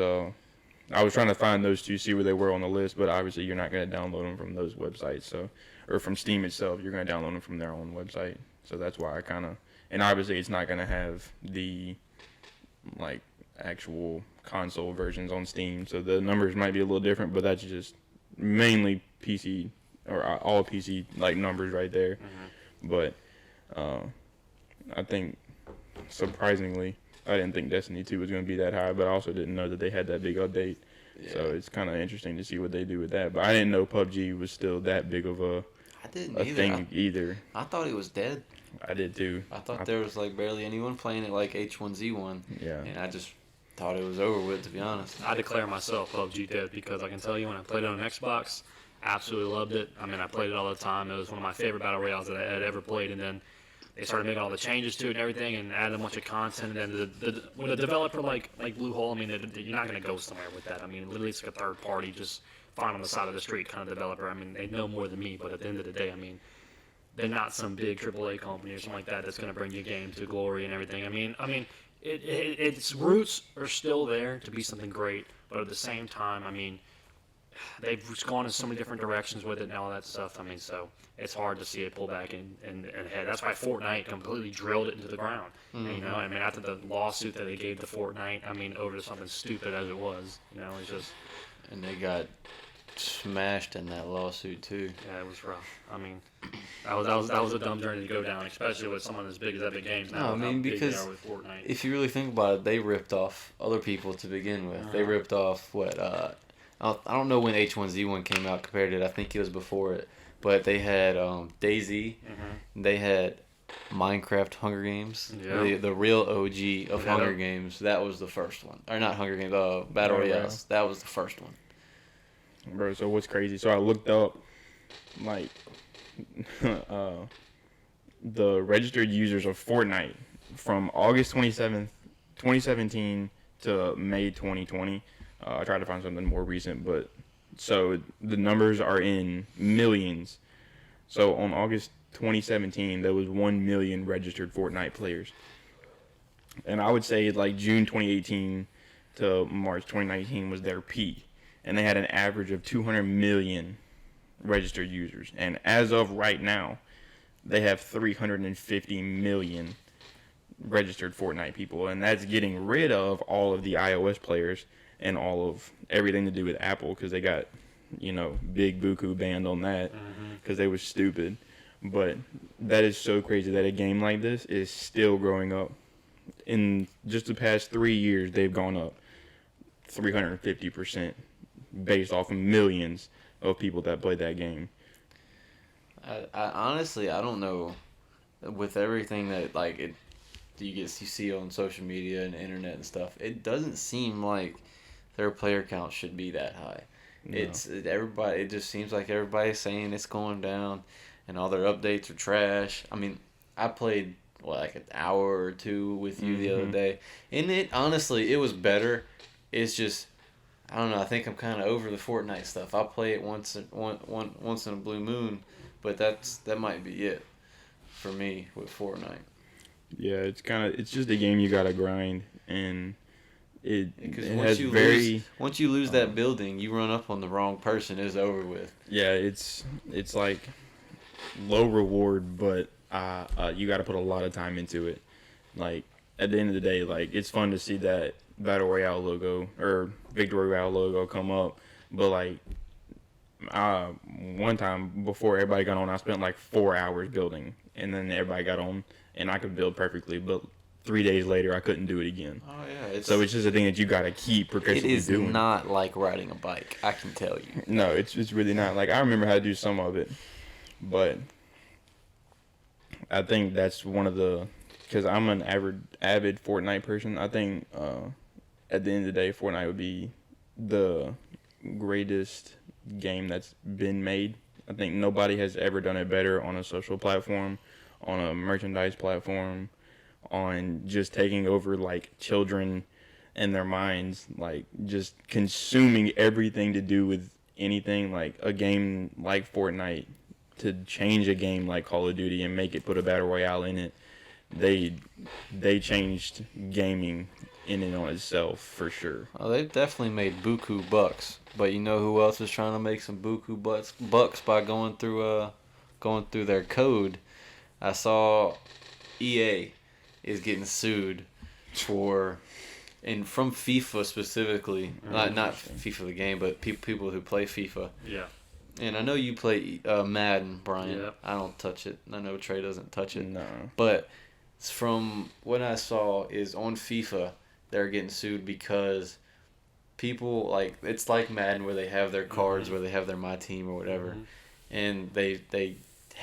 I was trying to find those two, see where they were on the list, but obviously you're not going to download them from those websites, so or from Steam itself. You're going to download them from their own website. So that's why I kind of, and obviously it's not going to have the like actual console versions on Steam, so the numbers might be a little different, but that's just mainly PC or all PC like numbers right there. But I think surprisingly, I didn't think Destiny 2 was going to be that high, but I also didn't know that they had that big update. Yeah. So it's kind of interesting to see what they do with that. But I didn't know PUBG was still that big of a thing either. I thought it was dead. I did too. I thought there was like barely anyone playing it like H1Z1. Yeah. And I just thought it was over with, to be honest. I declare myself PUBG dead because I can tell you when I played it on Xbox, absolutely loved it. I mean, I played it all the time. It was one of my favorite battle royales that I had ever played. And then they started making all the changes to it and everything, and added a bunch of content. And then when a developer like Bluehole, I mean, you're not going to go somewhere with that. I mean, literally, it's like a third party, just find on the side of the street kind of developer. I mean, they know more than me, but at the end of the day, I mean, they're not some big AAA company or something like that that's going to bring your game to glory and everything. I mean, its roots are still there to be something great, but at the same time, I mean, they've just gone in so many different directions with it and all that stuff. I mean, so it's hard to see it pull back and head. That's why Fortnite completely drilled it into the ground. Mm-hmm. You know, I mean, after the lawsuit that they gave to Fortnite, I mean, over something stupid as it was, you know, it's just. And they got smashed in that lawsuit too. Yeah, it was rough. I mean, that was a dumb journey to go down, especially with someone as big as Epic Games now. No, I with how mean, big they because are with Fortnite. if you really think about it, they ripped off other people to begin with. They ripped off what I don't know when H1Z1 came out compared to it. I think it was before it. But they had DayZ. They had Minecraft Hunger Games. Yeah. The real OG of Hunger Games. That was the first one. Or not Hunger Games, Battle Royales. That was the first one. Bro, so what's crazy? So I looked up, like, the registered users of Fortnite from August 27th, 2017 to May 2020. I tried to find something more recent, but so the numbers are in millions. So on August 2017, there was 1 million registered Fortnite players. And I would say like June 2018 to March 2019 was their peak. And they had an average of 200 million registered users. And as of right now, they have 350 million registered Fortnite people. And that's getting rid of all of the iOS players and all of everything to do with Apple, because they got, you know, big buku banned on that because they were stupid. But that is so crazy that a game like this is still growing up. In just the past 3 years, they've gone up 350%. Based off of millions of people that play that game. I honestly, I don't know. With everything that you see on social media and internet and stuff, it doesn't seem like their player count should be that high. No. Everybody. It just seems like everybody's saying it's going down, and all their updates are trash. I mean, I played like an hour or two with you the other day, and it honestly it was better. It's just. I don't know. I think I'm kind of over the Fortnite stuff. I'll play it once in a blue moon, but that might be it for me with Fortnite. Yeah, it's just a game you gotta grind, and once you lose that building, you run up on the wrong person, it's over with. Yeah, it's like low reward, but you gotta put a lot of time into it. Like at the end of the day, like it's fun to see that Battle Royale logo or Victory Royale logo come up, but like one time before everybody got on, I spent like 4 hours building, and then everybody got on, and I could build perfectly, but 3 days later I couldn't do it again. Oh yeah, so it's just a thing that you gotta keep progressively doing. It is not like riding a bike, I can tell you. No, it's really not. Like I remember how to do some of it, but I think that's one of the, because I'm an avid Fortnite person. I think at the end of the day, Fortnite would be the greatest game that's been made. I think nobody has ever done it better on a social platform, on a merchandise platform, on just taking over like children and their minds, like just consuming everything to do with anything. Like a game like Fortnite, to change a game like Call of Duty and make it put a battle royale in it, they changed gaming in and on itself for sure. Well, they've definitely made buku bucks, but you know who else is trying to make some buku bucks by going through their code? I saw EA is getting sued for, and from FIFA specifically, not FIFA the game, but people who play FIFA. Yeah. And I know you play Madden, Brian. Yep. I don't touch it. I know Trey doesn't touch it. No. But from what I saw is on FIFA, they're getting sued because people like it's like Madden where they have their cards where they have their my team or whatever, and they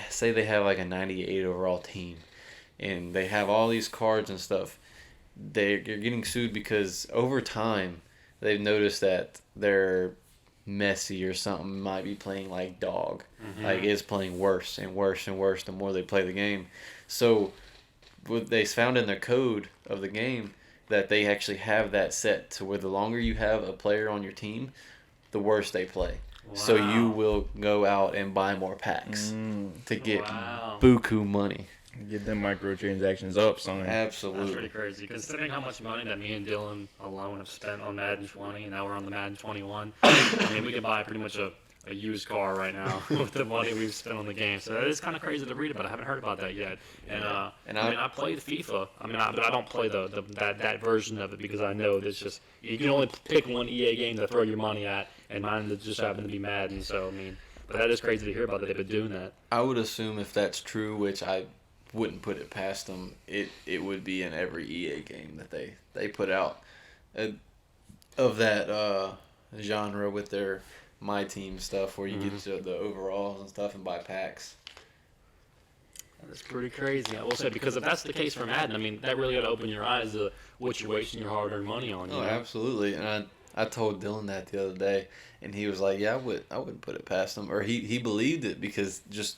say they have like a 98 overall team, and they have all these cards and stuff. They're getting sued because over time they've noticed that their Messi or something might be playing like dog, like is playing worse and worse and worse the more they play the game. So what they found in their code of the game that they actually have that set to where the longer you have a player on your team, the worse they play. So you will go out and buy more packs to get buku money. Get them microtransactions up, son. That's Absolutely. pretty crazy. Considering how much money that me and Dylan alone have spent on Madden 20, and now we're on the Madden 21. I mean, we can buy pretty much a used car right now with the money we've spent on the game. So it is kind of crazy to read about. I haven't heard about that yet. And I mean, I played FIFA. I mean, but I don't play that version of it because I know it's just you can only pick one EA game to throw your money at, and mine just happened to be Madden. So I mean, but that is crazy to hear about that they've been doing that. I would assume if that's true, which I wouldn't put it past them, it would be in every EA game that they put out of that genre with their My Team stuff where you get to the overalls and stuff and buy packs. That's pretty crazy. I will say, because if that's the case for Madden, I mean, that really got to open your eyes to what you're wasting your hard-earned money on. You Oh, know? absolutely. And I told Dylan that the other day, and he was like, "Yeah, I wouldn't put it past them," or he believed it because just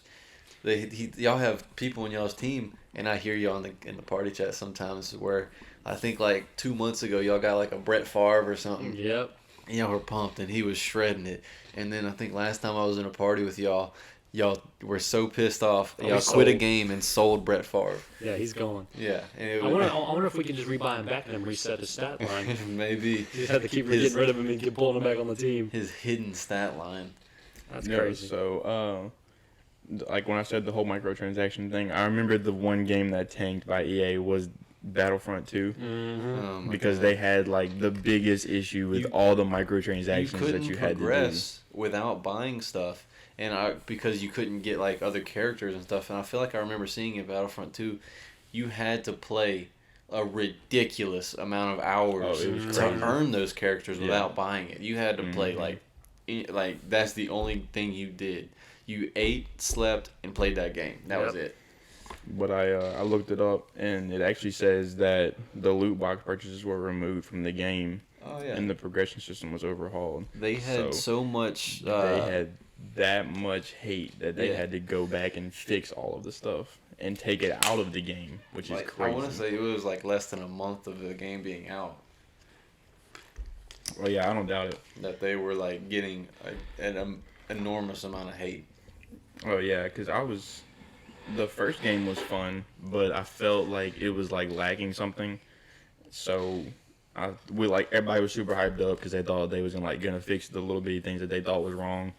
y'all have people in y'all's team, and I hear y'all in the party chat sometimes where I think like 2 months ago y'all got like a Brett Favre or something. Yep. And y'all were pumped, and he was shredding it. And then I think last time I was in a party with y'all were so pissed off. Oh, Y'all we quit a sold. game and sold Brett Favre. Yeah, he's going. Yeah, and it I wonder if we can just rebuy him back and then reset his stat line. maybe You just have to keep getting rid of him and keep pulling him back on the team. his hidden stat line. That's No, crazy. so, like when I said the whole microtransaction thing, I remember the one game that tanked by EA was Battlefront 2 Oh my because God. they had like the biggest issue with You- all the you microtransactions that couldn't you had to do. progress without buying stuff, and because you couldn't get like other characters and stuff. And I feel like I remember seeing in Battlefront 2, you had to play a ridiculous amount of hours Oh, it was to crazy. earn those characters Yeah. without buying it. You had to play Mhm. like that's the only thing you did. You ate, slept, and played that game. That was Yep. it. But I looked it up and it actually says that the loot box purchases were removed from the game Oh yeah. and the progression system was overhauled. They had so much. They had that much hate that they Yeah. had to go back and fix all of the stuff and take it out of the game, which is like, crazy. I want to say it was like less than a month of the game being out Well, yeah, I don't doubt it. that they were like getting an enormous amount of hate. Oh yeah, because the first game was fun, but I felt like it was like lacking something. So everybody was super hyped up because they thought they was gonna fix the little bitty things that they thought was wrong.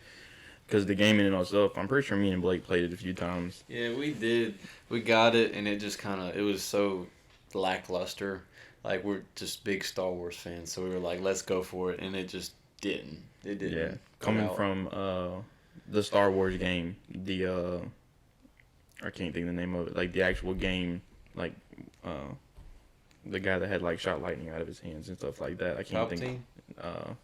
Because the game in and of itself, I'm pretty sure me and Blake played it a few times. Yeah, we did. We got it, and it just it was so lackluster. Like, we're just big Star Wars fans, so we were like, let's go for it, and it just didn't. It didn't. Yeah, come coming out. from the Star Wars game, I can't think of the name of it. Like the actual game, like the guy that had like shot lightning out of his hands and stuff like that. I can't think. Palpatine?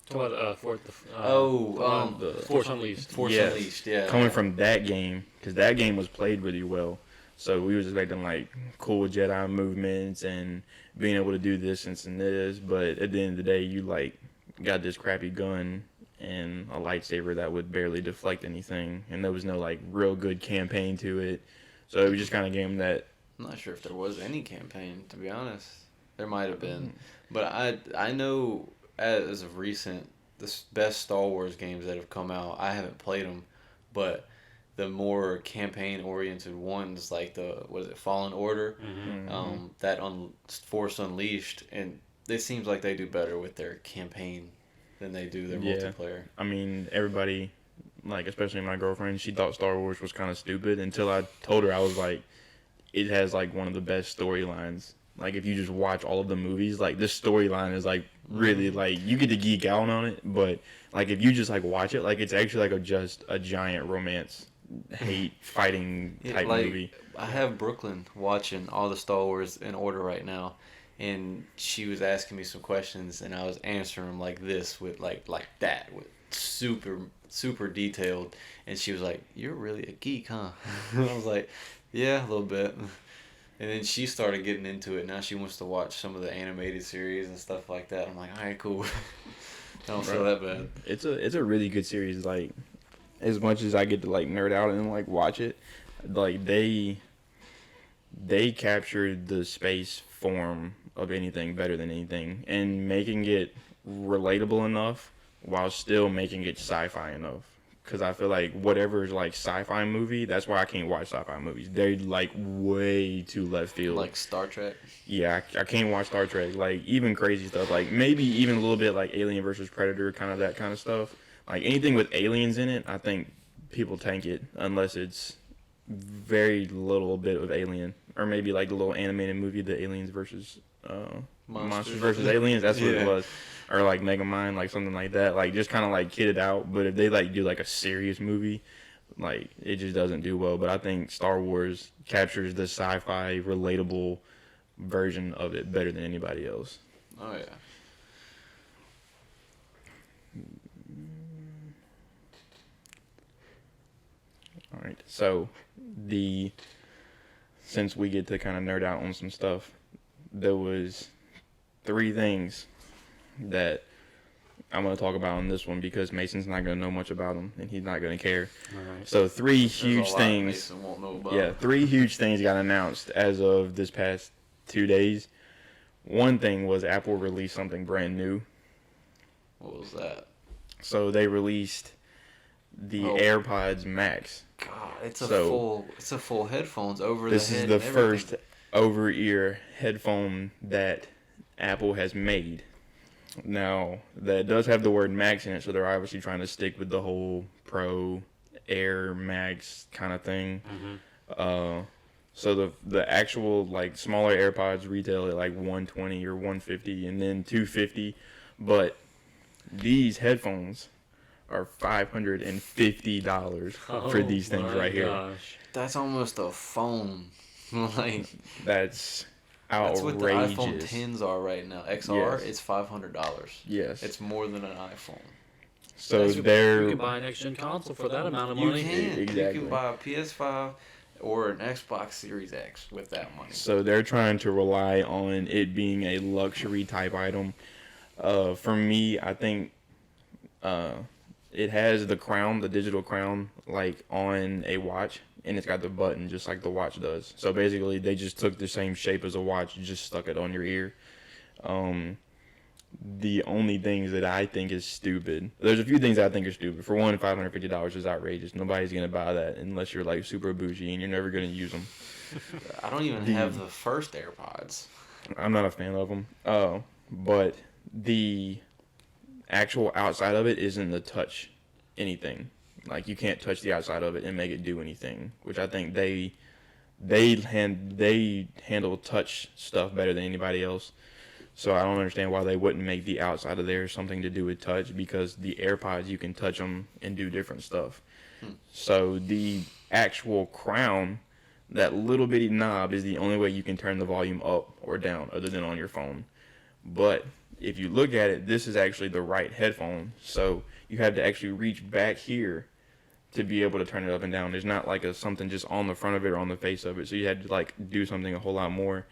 Talk about The Force Unleashed. Force Yes. Unleashed, yeah. Coming from that game, because that game was played really well. So we was expecting like cool Jedi movements and being able to do this and this, but at the end of the day, you like got this crappy gun and a lightsaber that would barely deflect anything, and there was no like real good campaign to it. So it was just kind of a game that I'm not sure if there was any campaign, to be honest. There might have been. But I know as of recent, the best Star Wars games that have come out, I haven't played them, but the more campaign-oriented ones, like Fallen Order, Mm-hmm. that Force Unleashed, and it seems like they do better with their campaign than they do their Yeah. multiplayer. I mean, everybody, like especially my girlfriend, she thought Star Wars was kind of stupid until I told her I was like, it has like one of the best storylines. Like if you just watch all of the movies, like this storyline is like really like you get to geek out on it, but like if you just like watch it, like it's actually like just a giant romance, hate fighting type like, movie. I have Brooklyn watching all the Star Wars in order right now, and she was asking me some questions, and I was answering them like this with like that with super detailed, and she was like, "You're really a geek, huh?" And I was like, "Yeah, a little bit." And then she started getting into it. Now she wants to watch some of the animated series and stuff like that. I'm like, all right, cool. I don't feel that bad. It's a really good series. Like as much as I get to like nerd out and like watch it, like they captured the space form of anything better than anything, and making it relatable enough while still making it sci-fi enough. Because I feel like whatever is like sci-fi movie, that's why I can't watch sci-fi movies. They're like way too left field. Like Star Trek. Yeah, I can't watch Star Trek. Like even crazy stuff. Like maybe even a little bit like Alien versus Predator, kind of that kind of stuff. Like anything with aliens in it, I think people tank it unless it's very little bit of Alien, or maybe like the little animated movie, the Aliens versus Monsters versus Aliens. That's what it was. Or like Megamind, like something like that. Like just kind of like kid it out. But if they like do like a serious movie, like it just doesn't do well. But I think Star Wars captures the sci-fi relatable version of it better than anybody else. Oh yeah. All right. So since we get to kind of nerd out on some stuff, there was 3 things that I'm going to talk about on this one because Mason's not going to know much about them and he's not going to care. All right. So 3 There's a huge lot things. Mason won't know about. Yeah, 3 huge things got announced as of this past 2 days. One thing was Apple released something brand new. What was that? So they released the AirPods Max. God, it's So, a full headphones over This the is head. the and everything. first over-ear headphone that Apple has made. Now, that does have the word Max in it, so they're obviously trying to stick with the whole Pro, Air, Max kind of thing. So the actual like smaller AirPods retail at like 120 or 150 and then 250, but these headphones are $550 for these things right here. Gosh. That's almost a phone. Like That's that's what the outrageous. iPhone 10s are right now. XR, Yes. it's $500. Yes. It's more than an iPhone. So You they're can buy a next gen console for that amount of You money. can. Exactly. You can buy a PS5 or an Xbox Series X with that money. So they're trying to rely on it being a luxury type item. For me, I think it has the crown, the digital crown, like on a watch, and it's got the button just like the watch does. So basically, they just took the same shape as a watch, just stuck it on your ear. The only things that I think is stupid, there's a few things I think are stupid. For one, $550 is outrageous. Nobody's gonna buy that unless you're like super bougie and you're never gonna use them. I don't even have the first AirPods. I'm not a fan of them. But the actual outside of it isn't the touch anything. Like you can't touch the outside of it and make it do anything, which I think they handle touch stuff better than anybody else. So I don't understand why they wouldn't make the outside of there something to do with touch, because the AirPods you can touch them and do different stuff. So the actual crown, that little bitty knob, is the only way you can turn the volume up or down other than on your phone. But if you look at it, this is actually the right headphone. So you have to actually reach back here to be able to turn it up and down. There's not like something just on the front of it or on the face of it. So you had to like do something a whole lot more.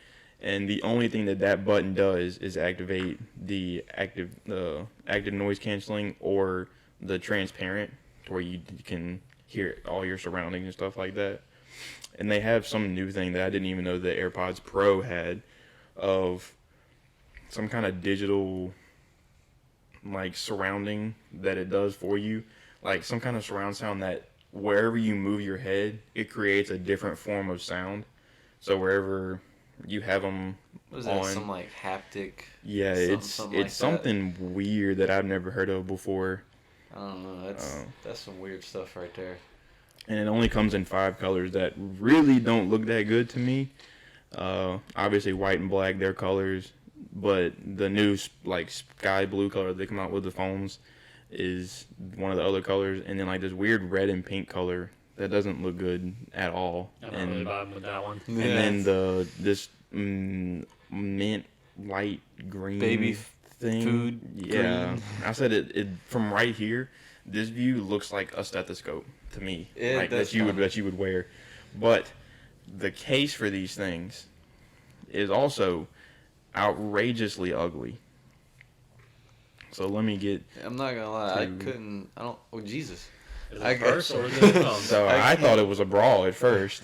And the only thing that button does is activate the active noise canceling or the transparent, to where you can hear all your surroundings and stuff like that. And they have some new thing that I didn't even know the AirPods Pro had, of some kind of digital like surrounding that it does for you, like some kind of surround sound that wherever you move your head, it creates a different form of sound. So wherever you have them What is that? on. Some like haptic. Yeah, something like it's something weird that I've never heard of before, I don't know. That's some weird stuff right there. and it only comes in 5 colors that really don't look that good to me. Obviously, white and black, they're colors, but the new like sky blue color they come out with the foams is one of the other colors, and then like this weird red and pink color that doesn't look good at all. I'm not really vibing with that one. And then this mint light green Baby thing. food Yeah, green. I said it from right here. This view looks like a stethoscope to me, It like does that you would wear. But the case for these things is also outrageously ugly. So let me get. I'm not gonna lie. I Two. couldn't. I don't. Oh Jesus. Is it I a purse guess- or is it a phone? So I I thought it was a bra at first,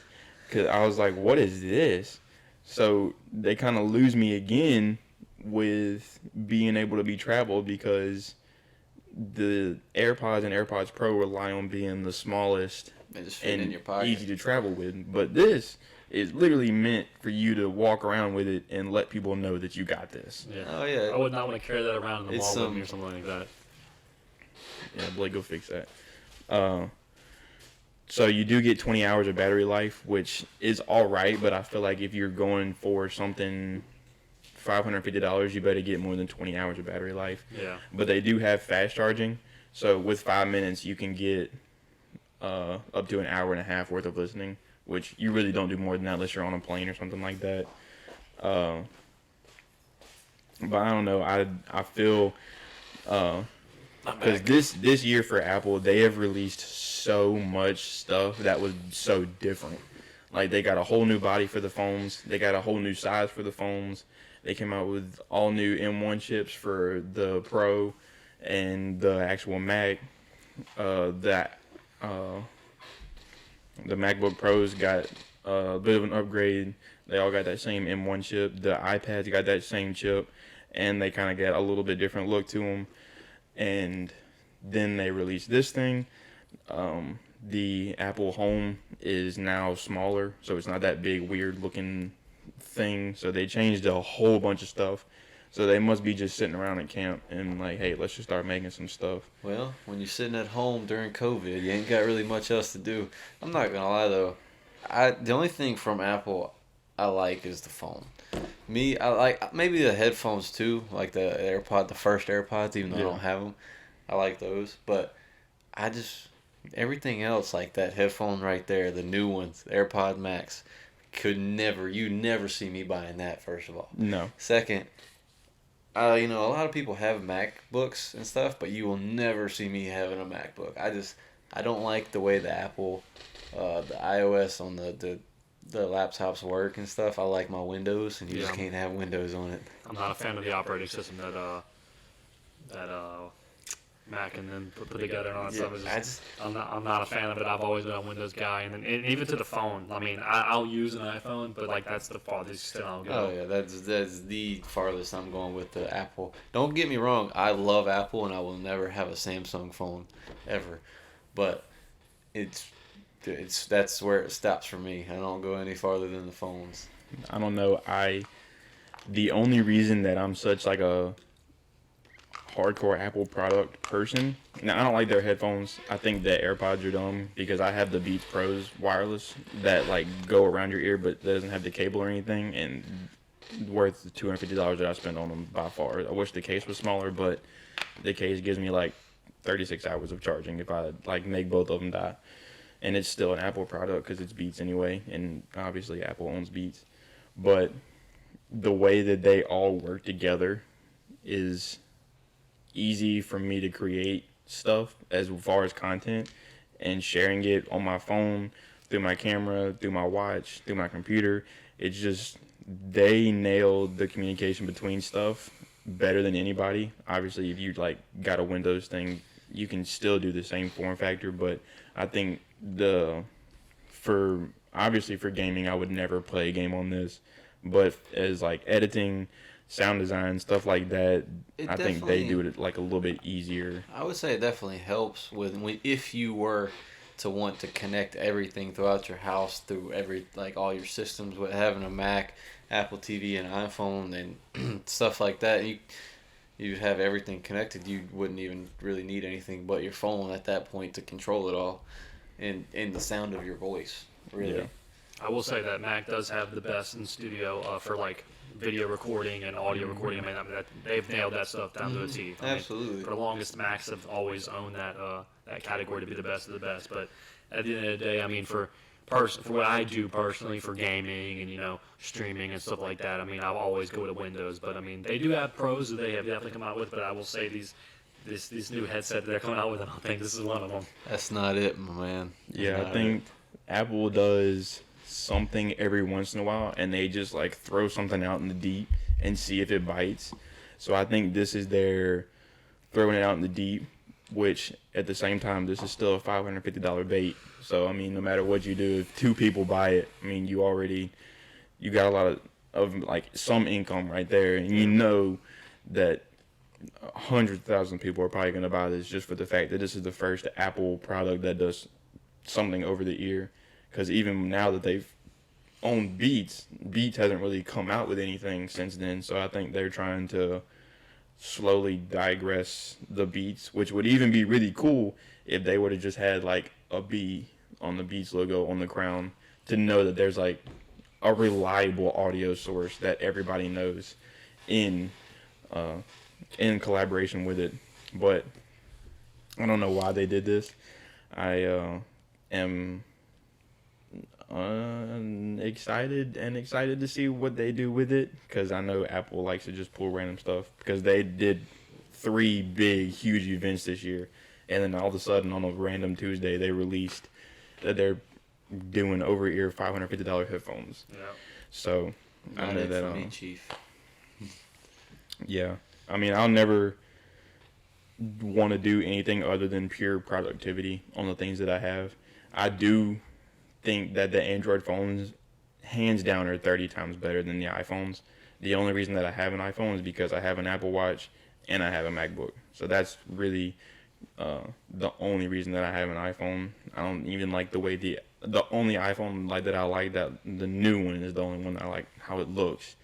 cause I was like, "What is this?" So they kind of lose me again with being able to be traveled because the AirPods and AirPods Pro rely on being the smallest They just fit and in your pocket. easy to travel with. But this is literally meant for you to walk around with it and let people know that you got this. Yeah. Oh yeah. I would not want to carry that around in the It's mall with me some- or something like that. Yeah, Blake, go fix that. So you do get 20 hours of battery life, which is all right, but I feel like if you're going for something $550, you better get more than 20 hours of battery life. Yeah. But they do have fast charging, so with 5 minutes you can get up to an hour and a half worth of listening, which you really don't do more than that unless you're on a plane or something like that. But I don't know. I feel because this year for Apple, they have released so much stuff that was so different. Like they got a whole new body for the phones. They got a whole new size for the phones. They came out with all new M1 chips for the Pro and the actual Mac. The MacBook Pros got a bit of an upgrade. They all got that same M1 chip. The iPads got that same chip, and they kind of got a little bit different look to them. And then they released this thing. The Apple Home is now smaller, so it's not that big, weird looking thing. So they changed a whole bunch of stuff. So they must be just sitting around at camp and like, hey, let's just start making some stuff. Well, when you're sitting at home during COVID, you ain't got really much else to do. I'm not gonna lie though, the only thing from Apple I like is the phone. I like maybe the headphones too, like the first AirPods, even though I Yeah. don't have them. I like those, but everything else, like that headphone right there, the new ones, the AirPod Max, you never see me buying that. First of all, No. second, a lot of people have MacBooks and stuff, but you will never see me having a MacBook. I don't like the way the Apple, the iOS on the laptops work and stuff. I like my Windows, and you just Yeah. can't have Windows on it. I'm not a fan of the operating system that Mac and then put together and all that Yeah, stuff. It's I'm not a fan of it. I've always been a Windows guy, and even to the phone. I mean, I'll use an iPhone, but like that's the farthest I'll go. Oh yeah, that's the farthest I'm going with the Apple. Don't get me wrong, I love Apple, and I will never have a Samsung phone ever, but that's where it stops for me. I don't go any farther than the phones. I don't know. The only reason that I'm such like a hardcore Apple product person. Now I don't like their headphones. I think that AirPods are dumb because I have the Beats Pros wireless that like go around your ear, but doesn't have the cable or anything, and worth the $250 that I spent on them by far. I wish the case was smaller, but the case gives me like 36 hours of charging if I like make both of them die, and it's still an Apple product because it's Beats anyway, and obviously Apple owns Beats, but the way that they all work together is easy for me to create stuff as far as content and sharing it on my phone, through my camera, through my watch, through my computer. It's just they nailed the communication between stuff better than anybody. Obviously, if you like got a Windows thing, you can still do the same form factor, but I think for gaming, I would never play a game on this, but as like editing, sound design, stuff like that, I think they do it like a little bit easier. I would say it definitely helps if you were to want to connect everything throughout your house through all your systems with having a Mac, Apple TV, and iPhone and stuff like that. You'd have everything connected. You wouldn't even really need anything but your phone at that point to control it all, and the sound of your voice. Really. Yeah. I will say that Mac does have the best in studio for like video recording and audio recording. I mean, they've nailed that stuff down to a T. I mean, Absolutely. for the longest, Macs have always owned that category to be the best of the best. But at the end of the day, I mean, for what I do personally for gaming and streaming and stuff like that, I mean, I'll always go to Windows. But I mean, they do have pros that they have definitely come out with. But I will say this new headset that they're coming out with, I don't think this is one of them. That's not it, my man. Yeah, I think Apple does something every once in a while, and they just like throw something out in the deep and see if it bites. So I think this is their throwing it out in the deep, which at the same time, this is still a $550 bait. So I mean, no matter what you do, if 2 people buy it, I mean, you got a lot of like some income right there, and you know that 100,000 people are probably going to buy this just for the fact that this is the first Apple product that does something over the ear. Because even now that they've owned Beats hasn't really come out with anything since then. So I think they're trying to slowly digress the Beats, which would even be really cool if they would have just had like a B on the Beats logo on the crown to know that there's like a reliable audio source that everybody knows in collaboration with it. But I don't know why they did this. I am excited to see what they do with it, because I know Apple likes to just pull random stuff, because they did 3 big huge events this year, and then all of a sudden on a random Tuesday they released that they're doing over-ear $550 headphones. Yeah. So I know that for me, Chief. yeah, I mean, I'll never want to do anything other than pure productivity on the things that I have. I do think that the Android phones, hands down, are 30 times better than the iPhones. The only reason that I have an iPhone is because I have an Apple Watch and I have a MacBook. So that's really the only reason that I have an iPhone. I don't even like the way the only iPhone like that I like, that the new one is the only one that I like how it looks.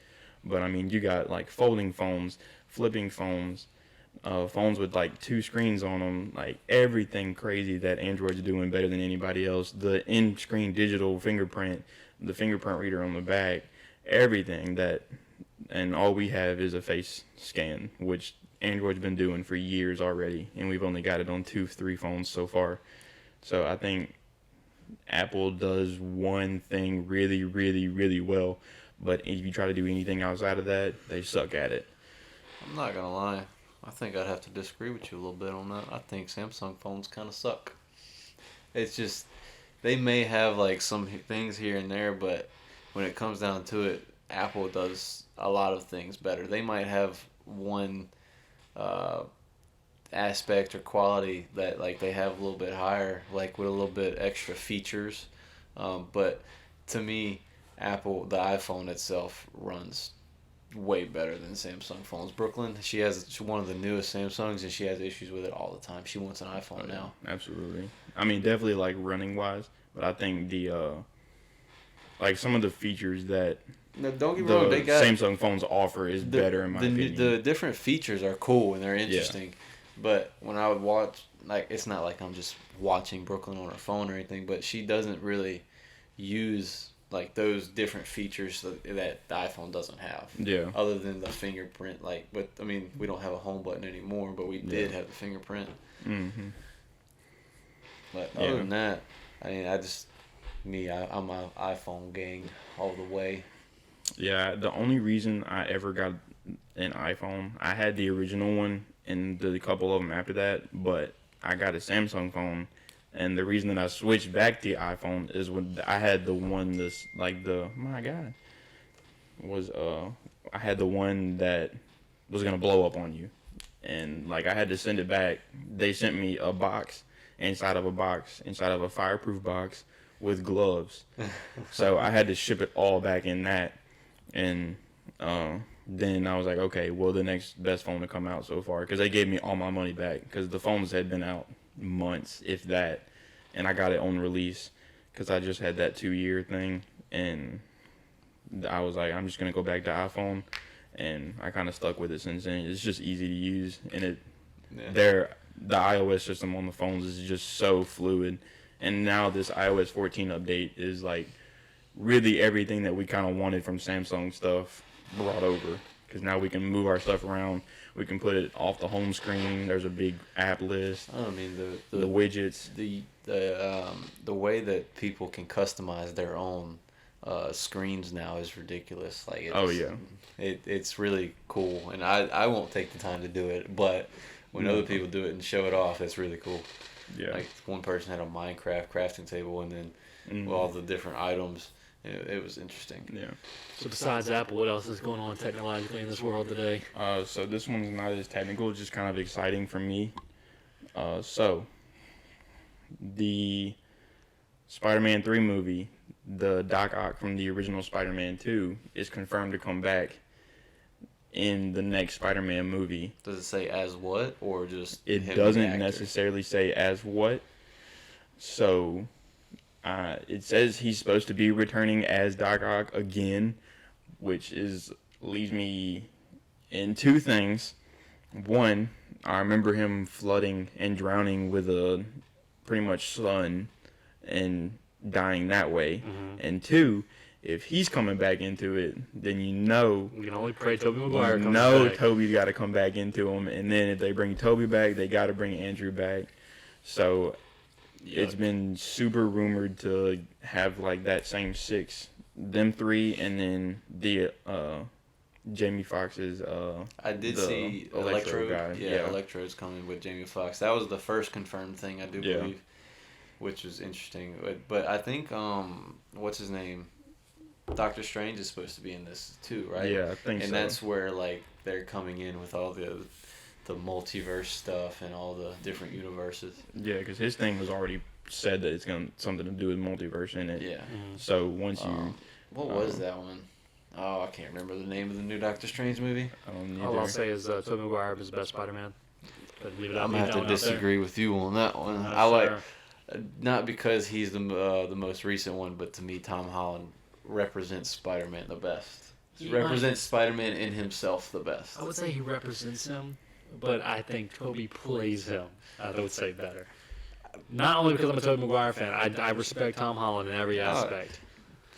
But I mean, you got like folding phones, flipping phones, phones with like 2 screens on them, like everything crazy that Android's doing better than anybody else. The in-screen digital fingerprint, the fingerprint reader on the back, everything that, and all we have is a face scan, which Android's been doing for years already, and we've only got it on 2-3 phones so far. So I think Apple does one thing really, really, really well, but if you try to do anything outside of that, they suck at it. I'm not gonna lie. I think I'd have to disagree with you a little bit on that. I think Samsung phones kind of suck. It's just, they may have like some things here and there, but when it comes down to it, Apple does a lot of things better. They might have one aspect or quality that like they have a little bit higher, like with a little bit extra features. But to me, Apple, the iPhone itself runs way better than Samsung phones. Brooklyn, she's one of the newest Samsungs, and she has issues with it all the time. She wants an iPhone now. Absolutely. I mean, definitely like running wise, but I think the like some of the features that No, don't get me the wrong. They got Samsung phones offer is better in my opinion. The different features are cool and they're interesting, but when I would watch, like, it's not like I'm just watching Brooklyn on her phone or anything, but she doesn't really use like those different features that the iPhone doesn't have. Yeah. Other than the fingerprint, like, but I mean, we don't have a home button anymore, but we did have the fingerprint. Mm-hmm. But other than that, I mean, I'm an iPhone gang all the way. Yeah, the only reason I ever got an iPhone, I had the original one and the couple of them after that, but I got a Samsung phone, and the reason that I switched back to the iPhone is when I had the one I had the one that was gonna blow up on you, and like I had to send it back. They sent me a box inside of a fireproof box with gloves, so I had to ship it all back in that. And then I was like, okay, well, the next best phone to come out so far, because they gave me all my money back, because the phones had been out months, if that. and I got it on release because I just had that 2-year thing, and I was like, I'm just gonna go back to iPhone, and I kind of stuck with it since then. It's just easy to use, and the iOS system on the phones is just so fluid, and now this iOS 14 update is like really everything that we kind of wanted from Samsung stuff brought over, because now we can move our stuff around. We can put it off the home screen. There's a big app list. I mean The widgets. the way that people can customize their own screens now is ridiculous. Like Oh, yeah. it's really cool, and I won't take the time to do it, but when other people do it and show it off, it's really cool. Yeah. Like one person had a Minecraft crafting table, and then with all the different items. It was interesting. Yeah. So besides Apple, what else is going on technologically in this world today? So this one's not as technical, it's just kind of exciting for me. So the Spider-Man 3 movie, the Doc Ock from the original Spider-Man 2, is confirmed to come back in the next Spider-Man movie. Does it say as what, or just It him, the doesn't actor? necessarily say as what. So it says he's supposed to be returning as Doc Ock again, which leaves me in two things. One, I remember him flooding and drowning with a pretty much sun and dying that way. And two, if he's coming back into it, then We can only pray Tobey Maguire comes back. Toby's got to come back into him. And then if they bring Toby back, they got to bring Andrew back. So it's been super rumored to have like that same six, them three, and then the Jamie Foxx's I did the see Electro guy. Yeah, Electro's coming with Jamie Foxx. That was the first confirmed thing, I do Yeah. believe, which was interesting. But I think what's his name, Doctor Strange is supposed to be in this too, right? Yeah, I think and so. that's where like they're coming in with all the multiverse stuff and all the different universes. Yeah, because his thing was already said that it's gonna something to do with multiverse in it. Yeah. So once you, What was that one? Oh, I can't remember the name of the new Doctor Strange movie. All I'll say is Tobey Maguire is the best Spider-Man. But leave it I'm leave gonna that have one to out there. disagree with you on that one. That's I like fair. not because he's the most recent one, but to me, Tom Holland represents Spider-Man the best. He He represents Spider-Man in himself the best. I would say he represents him, but I think Tobey plays him. I would say better. Not only because I'm a Tobey Maguire fan, I respect Tom Holland in every aspect.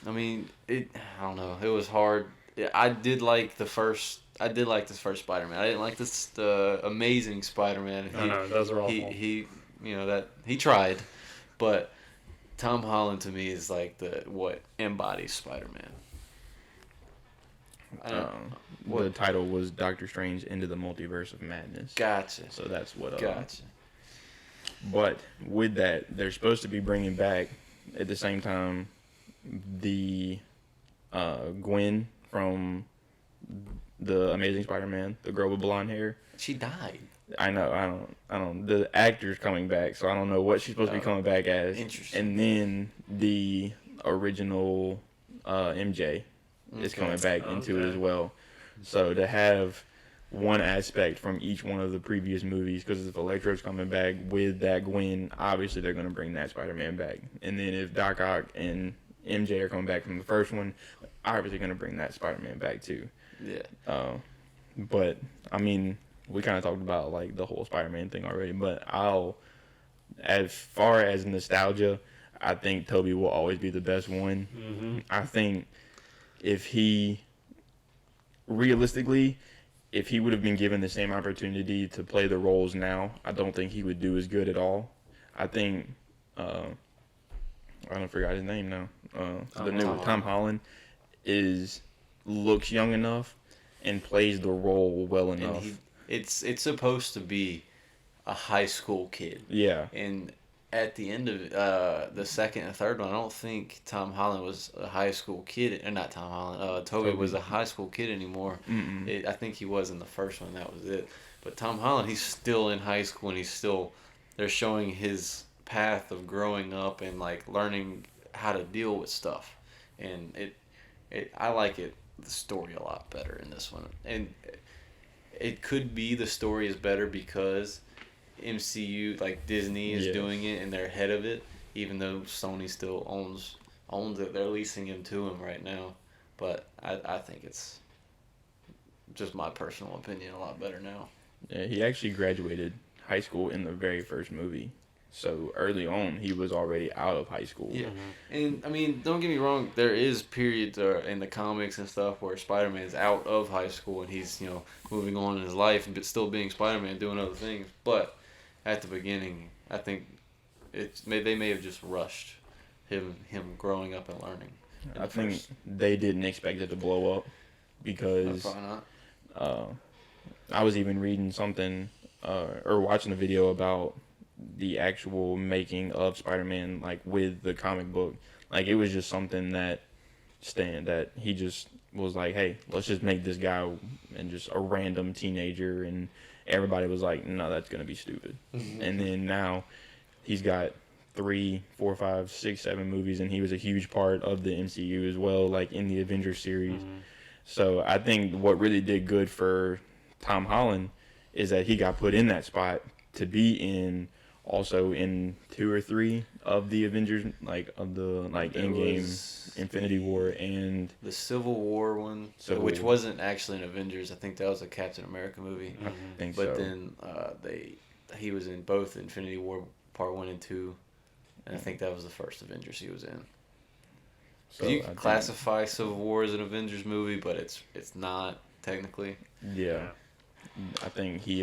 I mean, I don't know. It was hard. I did like this first Spider-Man. I didn't like the Amazing Spider-Man. No, those are awful. He he tried, but Tom Holland to me is like what embodies Spider-Man. the title was Doctor Strange Into the Multiverse of Madness. Gotcha. So that's what. Gotcha. But with that, they're supposed to be bringing back at the same time the Gwen from the Amazing Spider-Man, the girl with blonde hair. She died. I know. I don't. The actor's coming back, so I don't know what she's supposed to be coming back as. Interesting. And then the original MJ is coming back into it as well. So to have one aspect from each one of the previous movies, because if Electro's coming back with that Gwen, obviously they're going to bring that Spider-Man back. And then if Doc Ock and MJ are coming back from the first one, obviously going to bring that Spider-Man back too. Yeah. But I mean, we kind of talked about like the whole Spider-Man thing already. But as far as nostalgia, I think Tobey will always be the best one. Mm-hmm. I think if he realistically, if he would have been given the same opportunity to play the roles now, I don't think he would do as good at all. I think I don't forgot his name now. The new Tom Holland looks young enough and plays the role well enough. And it's supposed to be a high school kid. Yeah. And at the end of the second and third one, I don't think Tom Holland was a high school kid. Or not Tom Holland. Tobey was a high school kid anymore. I think he was in the first one. That was it. But Tom Holland, he's still in high school, and they're showing his path of growing up and like learning how to deal with stuff. And I like the story a lot better in this one. And it could be the story is better because MCU, like Disney, is doing it and they're ahead of it, even though Sony still owns it, they're leasing him to him right now. But I think it's just my personal opinion a lot better now. Yeah, he actually graduated high school in the very first movie. So early on, he was already out of high school. Yeah, and I mean, don't get me wrong. There is periods in the comics and stuff where Spider-Man's out of high school and he's moving on in his life, but still being Spider-Man, doing other things. But at the beginning, I think they may have just rushed him growing up and learning. I think they didn't expect it to blow up because Probably not. I was even reading something or watching a video about the actual making of Spider-Man, like with the comic book. Like it was just something that he just was like, hey, let's just make this guy and just a random teenager, and everybody was like, no, that's gonna be stupid. And then now he's got 3, 4, 5, 6, 7 movies, and he was a huge part of the MCU as well, like in the Avengers series. So I think what really did good for Tom Holland is that he got put in that spot to be also in 2 or 3 of the Avengers, like of the Endgame, Infinity War, and the Civil War one, which wasn't actually an Avengers. I think that was a Captain America movie. I think but so. then he was in both Infinity War Part 1 and 2, and I think that was the first Avengers he was in. So you can classify Civil War as an Avengers movie, but it's not technically. Yeah, I think he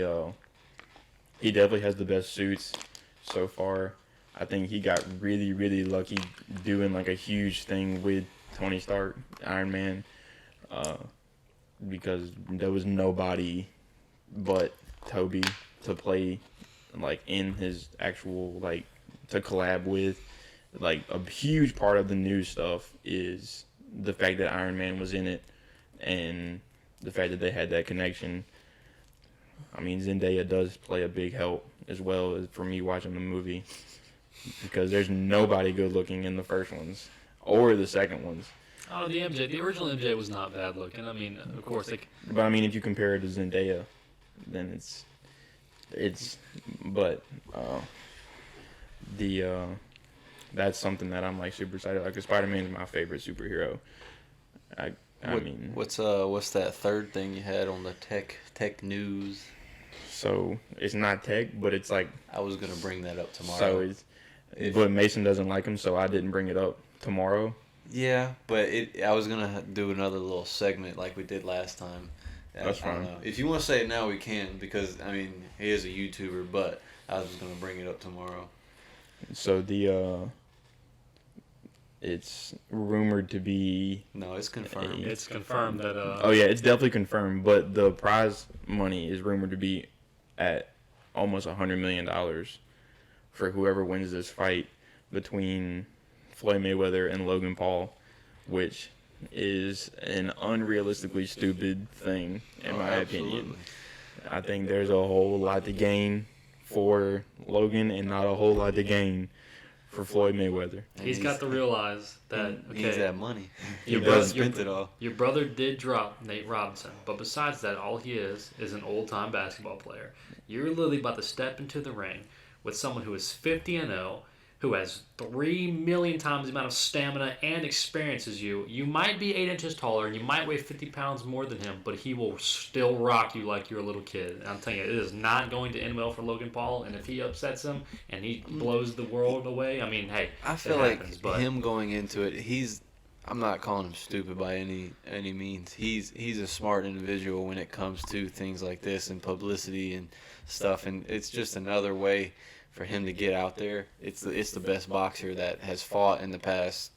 definitely has the best suits so far. I think he got really, really lucky doing like a huge thing with Tony Stark, Iron Man, because there was nobody but Toby to play like in his actual to collab with. Like a huge part of the new stuff is the fact that Iron Man was in it and the fact that they had that connection. I mean, Zendaya does play a big help as well as for me watching the movie, because there's nobody good looking in the first ones or the second ones. Oh, the original MJ was not bad looking. I mean, of course, But I mean, if you compare it to Zendaya, then that's something that I'm like super excited. Like, Spider-Man is my favorite superhero. What's that third thing you had on the tech news? So it's not tech, but it's like I was gonna bring that up tomorrow. So but Mason doesn't like him, so I didn't bring it up tomorrow. Yeah, but I was gonna do another little segment like we did last time. That's fine. If you want to say it now, we can, because I mean he is a YouTuber, but I was just gonna bring it up tomorrow. So it's rumored to be. No, it's confirmed. It's confirmed that. Oh yeah, it's definitely confirmed. But the prize money is rumored to be at almost $100 million for whoever wins this fight between Floyd Mayweather and Logan Paul, which is an unrealistically stupid thing in my opinion. I think there's a whole lot to gain for Logan and not a whole lot to gain for Floyd Mayweather. He's got to realize that he needs that money. Your He brother spent it all. Your brother did drop Nate Robinson, but besides that, all he is an old-time basketball player. You're literally about to step into the ring with someone who is 50-0, who has 3 million times the amount of stamina and experience as you. You might be 8 inches taller and you might weigh 50 pounds more than him, but he will still rock you like you're a little kid. And I'm telling you, it is not going to end well for Logan Paul. And if he upsets him and he blows the world away, I mean, hey, I feel him going into it, I'm not calling him stupid by any means. He's a smart individual when it comes to things like this and publicity and stuff, and it's just another way for him to get out there. It's the best boxer that has fought in the past,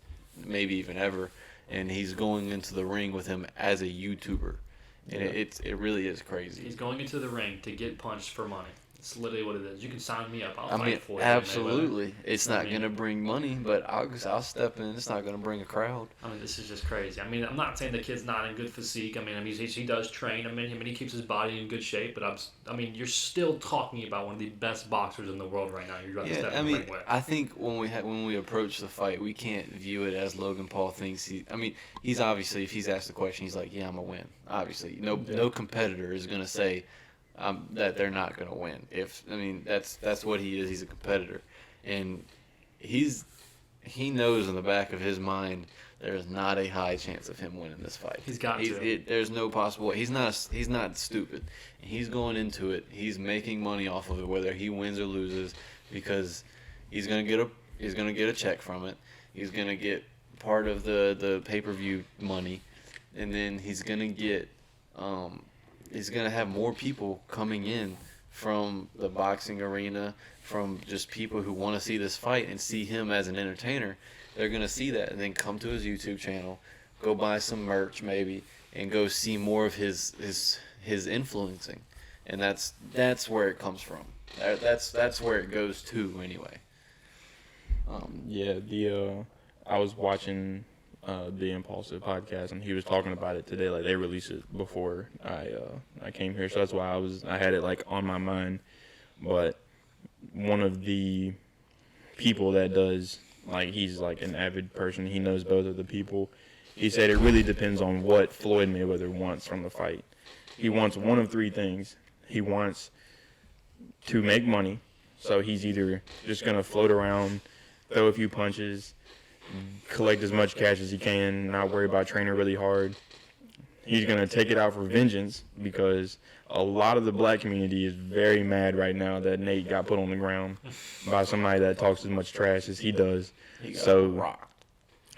maybe even ever, and he's going into the ring with him as a YouTuber, and it really is crazy. He's going into the ring to get punched for money. It's literally what it is. You can sign me up. I mean, absolutely. It's not going to bring money, but I'll step in. It's not going to bring a crowd. I mean, this is just crazy. I mean, I'm not saying the kid's not in good physique. I mean, he does train. I mean, he keeps his body in good shape. But you're still talking about one of the best boxers in the world right now. You're about to step in the ring with. I think when we approach the fight, we can't view it as Logan Paul thinks he's obviously, if he's asked the question, he's like, yeah, I'm gonna win. Obviously, no competitor is gonna say that they're not going to win. That's what he is. He's a competitor, and he's he knows in the back of his mind there's not a high chance of him winning this fight. He's got to. There's no possible way. He's not stupid. He's going into it. He's making money off of it, whether he wins or loses, because he's gonna get a check from it. He's gonna get part of the pay-per-view money, and then he's gonna have more people coming in from the boxing arena, from just people who want to see this fight and see him as an entertainer. They're going to see that and then come to his YouTube channel, go buy some merch maybe, and go see more of his influencing. And that's where it comes from. That's where it goes to anyway. I was watching the Impulsive podcast, and he was talking about it today. Like, they released it before I came here, so that's why I had it like on my mind. But one of the people that does, like, he's like an avid person. He knows both of the people. He said it really depends on what Floyd Mayweather wants from the fight. He wants one of three things. He wants to make money, so he's either just gonna float around, throw a few punches, collect as much cash as he can, not worry about training really hard. He's going to take it out for vengeance, because a lot of the black community is very mad right now that Nate got put on the ground by somebody that talks as much trash as he does. So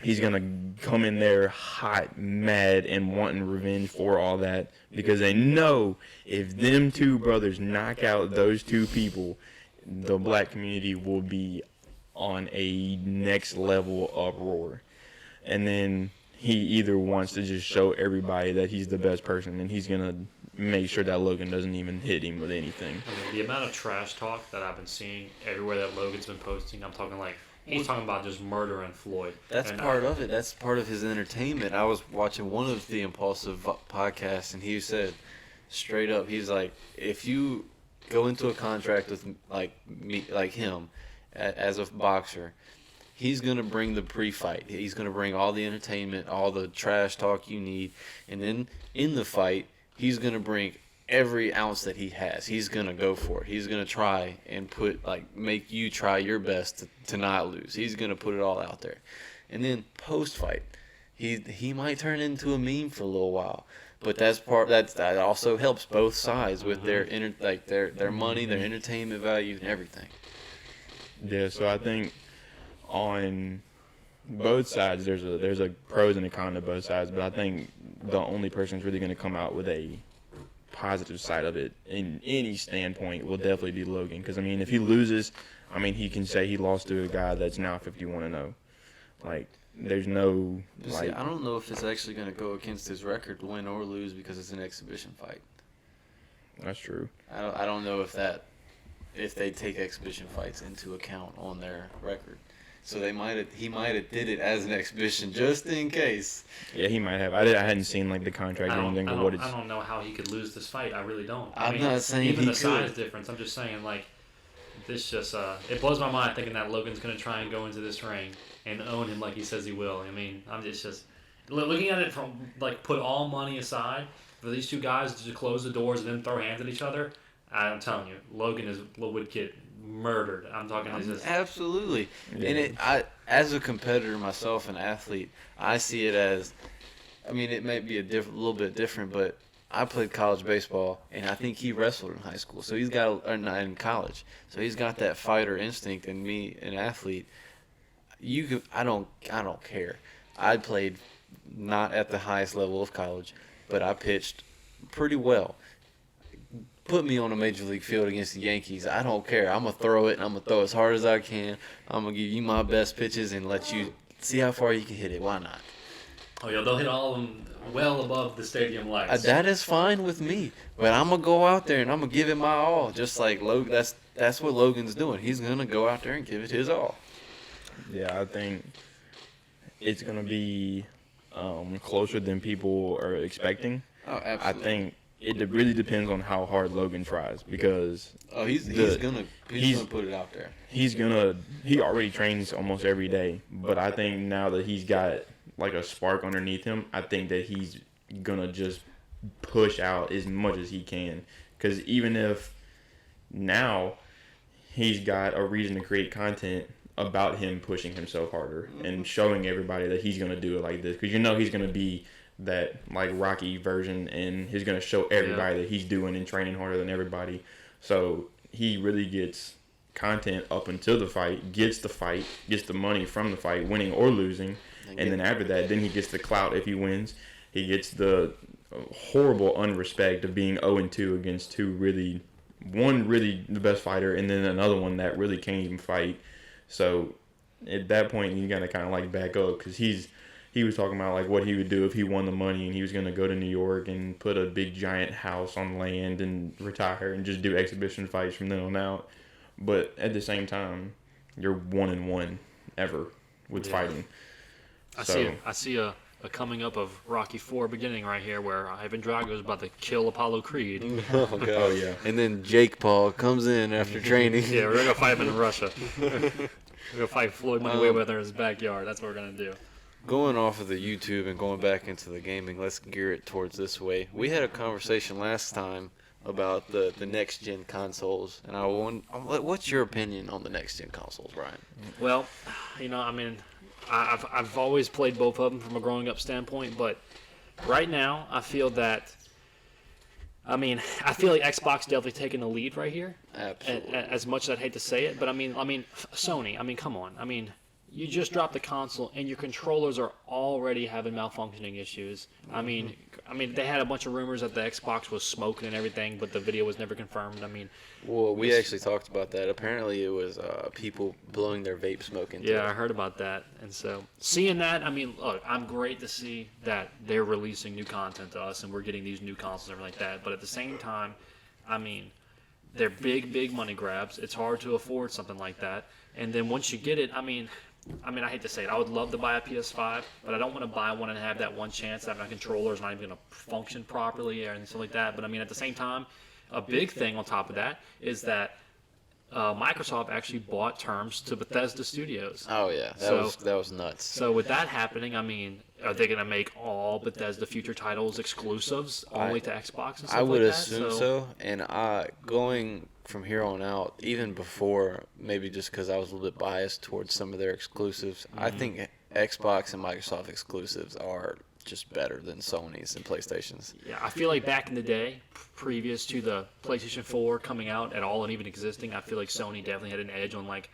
he's going to come in there hot, mad, and wanting revenge for all that, because they know if them two brothers knock out those two people, the black community will be on a next level uproar. And then he either wants to just show everybody that he's the best person, and he's going to make sure that Logan doesn't even hit him with anything. I mean, the amount of trash talk that I've been seeing everywhere that Logan's been posting, I'm talking like, he's talking about just murdering Floyd. That's part of it. That's part of his entertainment. I was watching one of the Impulsive podcasts, and he said straight up, he's like, if you go into a contract with like me, like him, as a boxer, he's going to bring the pre-fight. He's going to bring all the entertainment, all the trash talk you need. And then in the fight, he's going to bring every ounce that he has. He's going to go for it. He's going to try and make you try your best to not lose. He's going to put it all out there. And then post-fight, he might turn into a meme for a little while. But that also helps both sides with their money, their entertainment value, and everything. Yeah, so I think on both sides there's a pros and a con to both sides, but I think the only person who's really going to come out with a positive side of it in any standpoint will definitely be Logan. Because, I mean, if he loses, I mean, he can say he lost to a guy that's now 51-0. Like, there's no, like... See, I don't know if it's actually going to go against his record, win or lose, because it's an exhibition fight. That's true. I don't know if they take exhibition fights into account on their record. So he might have did it as an exhibition just in case. Yeah, he might have. I hadn't seen like the contract or anything. I don't know how he could lose this fight. I really don't. I'm not saying even he the could. size difference. I'm just saying, like, this just it blows my mind thinking that Logan's gonna try and go into this ring and own him like he says he will. I mean, I'm just looking at it from, like, put all money aside for these two guys to just close the doors and then throw hands at each other. I'm telling you, Logan would get murdered. I'm talking absolutely. Yeah. And as a competitor myself, an athlete, I see it as, I mean, it may be a little bit different, but I played college baseball, and I think he wrestled in high school. So he's got, or not in college. So he's got that fighter instinct. And me, an athlete, I don't care. I played not at the highest level of college, but I pitched pretty well. Put me on a major league field against the Yankees. I don't care. I'm going to throw it, and I'm going to throw as hard as I can. I'm going to give you my best pitches and let you see how far you can hit it. Why not? Oh, yeah, they'll hit all of them well above the stadium lights. That is fine with me. But I'm going to go out there, and I'm going to give it my all. Just like Logan. That's what Logan's doing. He's going to go out there and give it his all. Yeah, I think it's going to be closer than people are expecting. Oh, absolutely. I think it really depends on how hard Logan tries, because he's gonna put it out there. He already trains almost every day, but I think now that he's got like a spark underneath him, I think that he's gonna just push out as much as he can, because even if now he's got a reason to create content about him pushing himself harder and showing everybody that he's going to do it like this, because he's going to be that like Rocky version, and he's going to show everybody that he's doing and training harder than everybody. So he really gets content up until the fight, gets the money from the fight, winning or losing, and then after that, then he gets the clout if he wins. He gets the horrible unrespect of being 0-2 against one really the best fighter, and then another one that really can't even fight. So at that point, you gotta kind of like back up, because he was talking about like what he would do if he won the money, and he was gonna go to New York and put a big giant house on land and retire and just do exhibition fights from then on out. But at the same time, you're 1-1 ever with fighting. I see a coming up of Rocky IV beginning right here, where Ivan Drago is about to kill Apollo Creed. Oh, God. Oh yeah. And then Jake Paul comes in after training. Yeah, we're gonna go fight him in Russia. We're gonna fight Floyd Money Mayweather in his backyard. That's what we're gonna do. Going off of the YouTube and going back into the gaming, let's gear it towards this way. We had a conversation last time about the next gen consoles, and what's your opinion on the next gen consoles, Ryan? Well, I mean, I've always played both of them from a growing up standpoint, but right now I feel like Xbox definitely taking the lead right here. Absolutely. As much as I'd hate to say it, but I mean, Sony. I mean, come on. I mean, you just dropped the console and your controllers are already having malfunctioning issues. I mean, they had a bunch of rumors that the Xbox was smoking and everything, but the video was never confirmed. I mean, well, we actually talked about that. Apparently, it was people blowing their vape smoke into yeah, it. I heard about that. And so, seeing that, I mean, look, I'm great to see that they're releasing new content to us and we're getting these new consoles and everything like that. But at the same time, I mean, they're big money grabs. It's hard to afford something like that. And then once you get it, I mean, I hate to say it. I would love to buy a PS5, but I don't want to buy one and have that one chance that my controller is not even going to function properly or anything like that. But I mean, at the same time, a big thing on top of that is that Microsoft actually bought terms to Bethesda Studios. Oh yeah, that was nuts. So with that happening, I mean, are they going to make all Bethesda future titles exclusives only to Xbox and stuff I would like that? assume so. And going from here on out, even before, maybe just because I was a little bit biased towards some of their exclusives, I think Xbox and Microsoft exclusives are just better than Sony's and PlayStation's. Yeah, I feel like back in the day, previous to the PlayStation 4 coming out at all and even existing, I feel like Sony definitely had an edge on like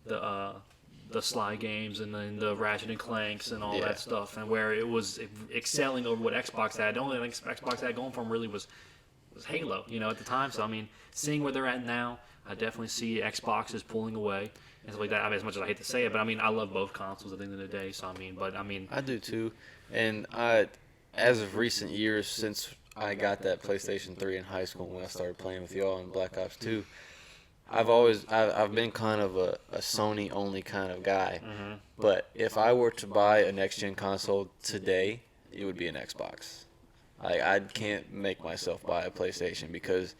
the Sly games and then the Ratchet and Clanks and all that stuff, and where it was excelling over what Xbox had. The only thing Xbox had going for them really was Halo, at the time. So I mean, seeing where they're at now, I definitely see Xbox is pulling away and stuff like that. I mean, as much as I hate to say it, but I mean, I love both consoles at the end of the day. So I do too. And as of recent years, since I got that PlayStation 3 in high school when I started playing with y'all in Black Ops 2, I've been kind of a Sony only kind of guy. Mm-hmm. But if I were to buy a next gen console today, it would be an Xbox. I can't make myself buy a PlayStation because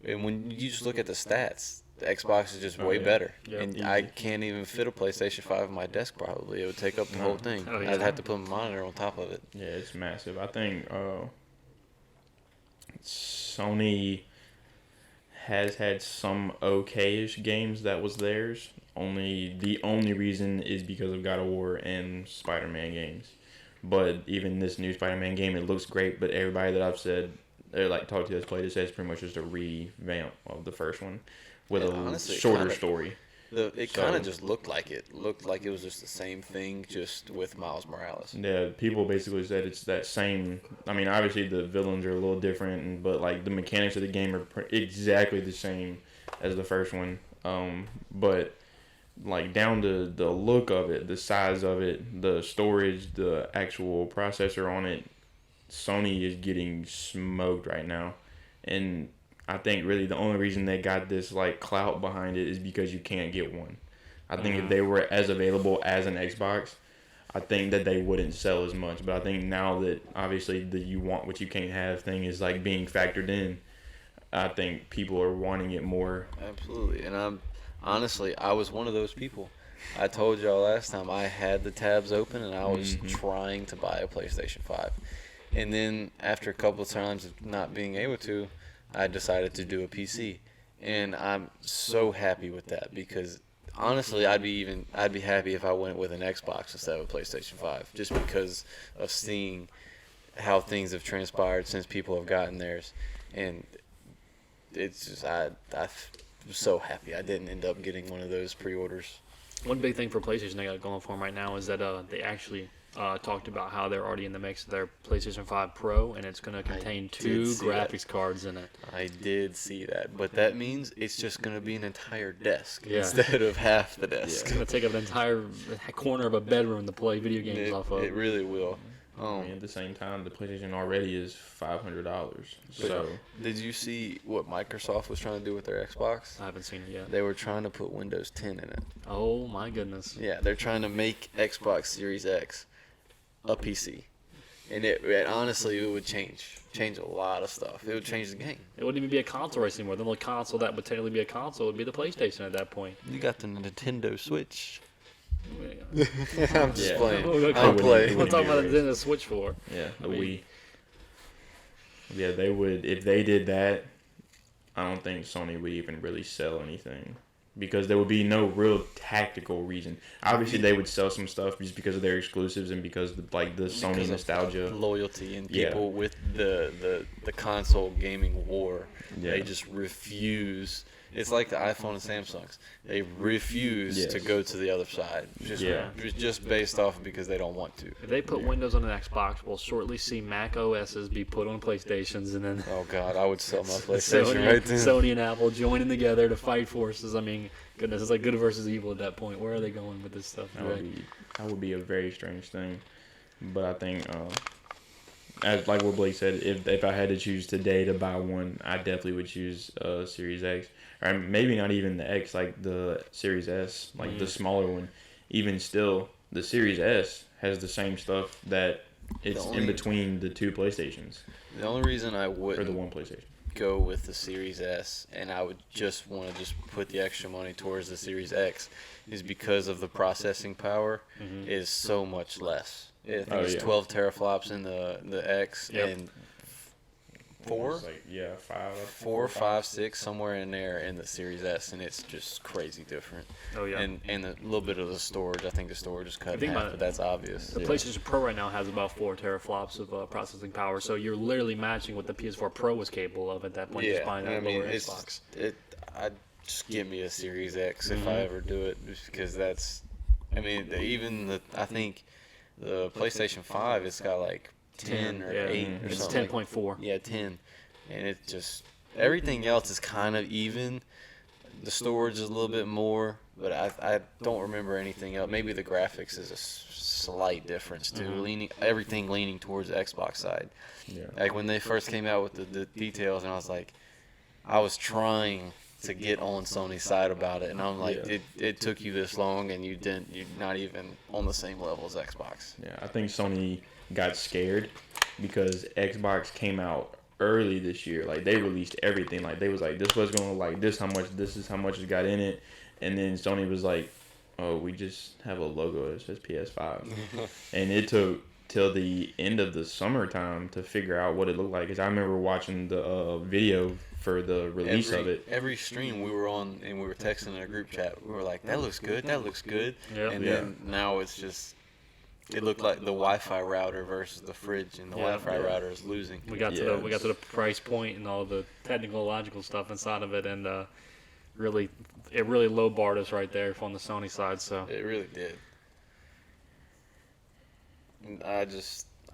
when you just look at the stats, the Xbox is just way better. Yep. And I can't even fit a PlayStation 5 on my desk probably. It would take up the whole thing. Oh, yeah. I'd have to put a monitor on top of it. Yeah, it's massive. I think Sony has had some okay-ish games that was theirs. The only reason is because of God of War and Spider-Man games. But even this new Spider-Man game, it looks great. But everybody that I've said, or like talked to that's played it, says pretty much just a revamp of the first one with a shorter story. It kind of just looked like it. Looked like it was just the same thing, just with Miles Morales. Yeah, people basically said it's that same. I mean, obviously the villains are a little different, but like the mechanics of the game are exactly the same as the first one. But like down to the look of it, the size of it, the storage, the actual processor on it, Sony is getting smoked right now. And I think really the only reason they got this like clout behind it is because you can't get one. I think if they were as available as an Xbox, I think that they wouldn't sell as much. But I think now that obviously the you want what you can't have thing is like being factored in, I think people are wanting it more. Absolutely. And honestly, I was one of those people. I told y'all last time I had the tabs open and I was trying to buy a PlayStation 5. And then after a couple of times of not being able to, I decided to do a PC. And I'm so happy with that because honestly, I'd be happy if I went with an Xbox instead of a PlayStation 5, just because of seeing how things have transpired since people have gotten theirs, and it's just I'm so happy I didn't end up getting one of those pre-orders. One big thing for PlayStation they got going for them right now is that they actually talked about how they're already in the mix of their PlayStation 5 Pro, and it's going to contain 2 see that. graphics cards in it. I did see that, but that means it's just going to be an entire desk Yeah. instead of half the It's desk. going to take up an entire corner of a bedroom to play video games off of. It really will. I mean, at the same time, the PlayStation already is $500. So Did you see what Microsoft was trying to do with their Xbox? I haven't seen it yet. They were trying to put Windows 10 in it. Oh my goodness. Yeah, they're trying to make Xbox Series X a PC. And it honestly, it would change a lot of stuff. It would change the game. It wouldn't even be a console race anymore. The only console that would technically be a console would be the PlayStation at that point. You got the Nintendo Switch. Yeah. I'm just Yeah. playing. We'll I'm wouldn't- playing. We'll talk be a about race. the Nintendo Switch for. yeah, the I mean- Wii. Yeah, they would if they did that. I don't think Sony would even really sell anything because there would be no real tactical reason. Obviously, they would sell some stuff just because of their exclusives and because of, like the Sony Because of nostalgia. Loyalty and Yeah. people with the console gaming war. Yeah. They just refuse. It's like the iPhone and Samsungs. They refuse Yes. to go to the other side. Yeah. Just based off of because they don't want to. If they put Yeah. Windows on an Xbox, we'll shortly see Mac OSs be put on PlayStations, and then Oh God, I would sell my PlayStation Sony, right then. Sony and Apple joining together to fight forces. I mean, goodness, it's like good versus evil at that point. Where are they going with this stuff? That would be a very strange thing. But I think, as like what Blake said, if I had to choose today to buy one, I definitely would choose Series X, or maybe not even the X, like the Series S, like the smaller one. Even still, the Series S has the same stuff that it's in between the two PlayStations The only reason I or the wouldn't one PlayStation. go with the Series S and I would just want to just put the extra money towards the Series X is because of the processing power is so much less. I think it's yeah. 12 teraflops in the X Yep. and four, It's like, yeah, four, five, six, somewhere in there in the Series S, and it's just crazy different. Oh yeah. And a little bit of the storage. I think the storage is cut in Think half, about but it. that's obvious. The PlayStation Pro right now has about 4 teraflops of processing power, so you're literally matching what the PS4 Pro was capable of at that point. Just buying that I mean, lower it's Xbox. I'd just give me a Series X if I ever do it, just because that's. I mean, I think the PlayStation 5, it's got like 10 or 8 or It's something. 10.4. Yeah, 10, and it just everything else is kind of even. The storage is a little bit more, but I don't remember anything else. Maybe the graphics is a slight difference too. Everything leaning towards the Xbox side. Yeah. Like when they first came out with the details, and I was like, I was trying to get on Sony's side about it, and I'm like, Yeah. it took you this long, and you're not even on the same level as Xbox. Yeah, I think Sony got scared because Xbox came out early this year. Like they released everything. Like they was like, this was going to like this is how much it got in it, and then Sony was like, oh, we just have a logo that says PS5, and it took till the end of the summertime to figure out what it looked like. Cause I remember watching the video for the release of it. Every stream we were on, and we were texting in a group chat, we were like, that looks good, that looks good. Yeah. And Yeah. then now it's just, it looked like the Wi-Fi router versus the fridge, and the Wi-Fi Yeah. router is losing. We got Yeah, to the price point and all the technical logical stuff inside of it, and it really lowbarred us right there on the Sony side. So It really did. I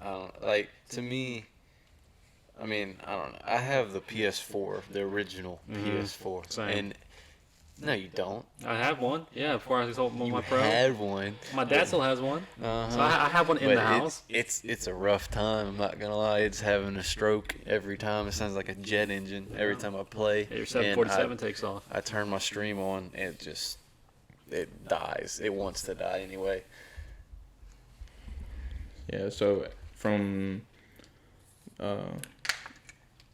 don't, like, to me, I mean, I don't know. I have the PS4, the original PS4. Same. And, no, you don't. I have one. Yeah, before I sold You my Pro. had one. My dad still has one, Uh-huh. so I have one in But the house. It's a rough time. I'm not gonna lie. It's having a stroke every time. It sounds like a jet engine every time I play. Your And 747 takes off. I turn my stream on and it dies. It wants to die anyway. Yeah, so from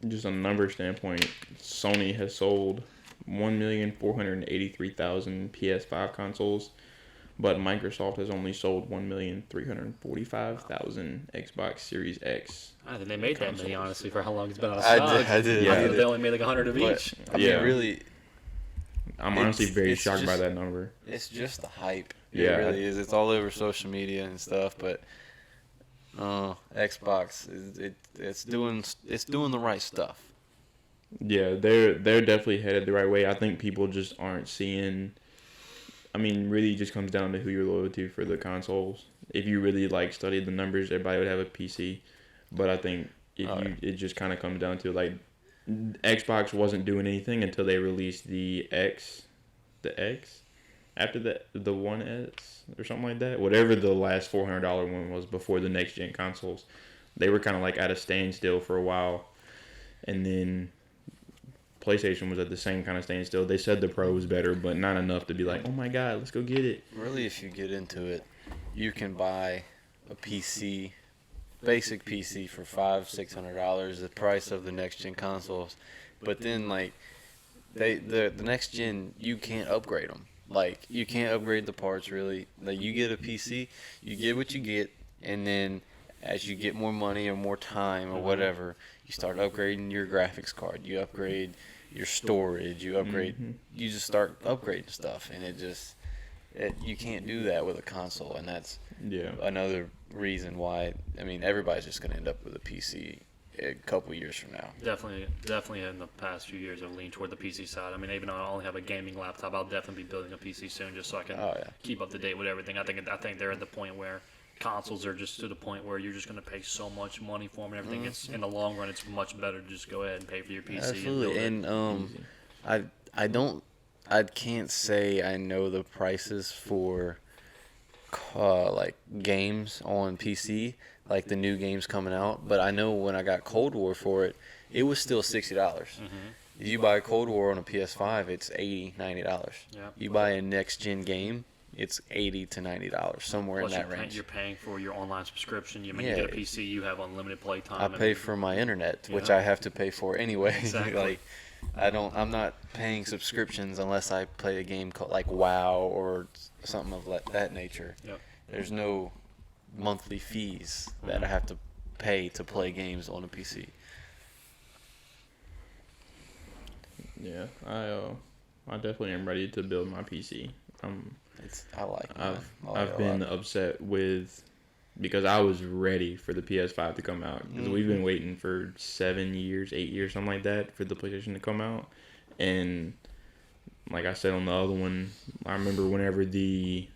just a number standpoint, Sony has sold 1,483,000 PS5 consoles, but Microsoft has only sold 1,345,000 Xbox Series X. I think they made that many, consoles. honestly, for how long it's been out of I stock. did. Yeah. I think they only made like 100 of But, each. I mean, Yeah. really, I'm honestly very it's shocked by just- that number. It's just the hype. Yeah. It really is. It's all over social media and stuff, but Xbox it's doing the right stuff. Yeah, they're definitely headed the right way. I think people just aren't seeing. I mean, really, it just comes down to who you're loyal to for the consoles. If you really like studied the numbers, everybody would have a PC. But I think it just kind of comes down to like Xbox wasn't doing anything until they released the X, after the One S or something like that. Whatever the last $400 one was before the next gen consoles, they were kind of like at a standstill for a while, and then PlayStation was at the same kind of standstill. They said the Pro was better, but not enough to be like, oh my god, let's go get it. Really, if you get into it, you can buy a PC, basic PC for $500-$600, the price of the next gen consoles. But then like the next gen, you can't upgrade them. Like you can't upgrade the parts really. Like you get a PC, you get what you get, and then as you get more money or more time or whatever, you start upgrading your graphics card. You upgrade your storage. You upgrade. You just start upgrading stuff, and you can't do that with a console, and that's Yeah. another reason why. I mean, everybody's just gonna end up with a PC a couple years from now. Definitely in the past few years I've leaned toward the PC side. I mean, even though I only have a gaming laptop, I'll definitely be building a PC soon just so I can Oh, yeah. keep up to date with everything. I think they're at the point where consoles are just to the point where you're just going to pay so much money for them and everything. It's in the long run, it's much better to just go ahead and pay for your PC. Absolutely, and build it. and I can't say I know the prices for like games on PC, like the new games coming out. But I know when I got Cold War for it, it was still $60. If you buy Cold War on a PS5, it's $80-$90. Yeah. You buy a next gen game, it's $80 to $90, somewhere Plus in that range. You're paying for your online subscription. You Yeah. get a PC, you have unlimited play time. I pay for my internet, which Yeah. I have to pay for anyway. Exactly. Like, I'm not paying subscriptions unless I play a game called like WoW or something of that nature. Yep. There's no monthly fees that I have to pay to play games on a PC. Yeah, I definitely am ready to build my PC. I like it. man. I like I've it a been lot. upset with because I was ready for the PS5 to come out because we've been waiting for 8 years, something like that, for the PlayStation to come out. And like I said on the other one, I remember whenever the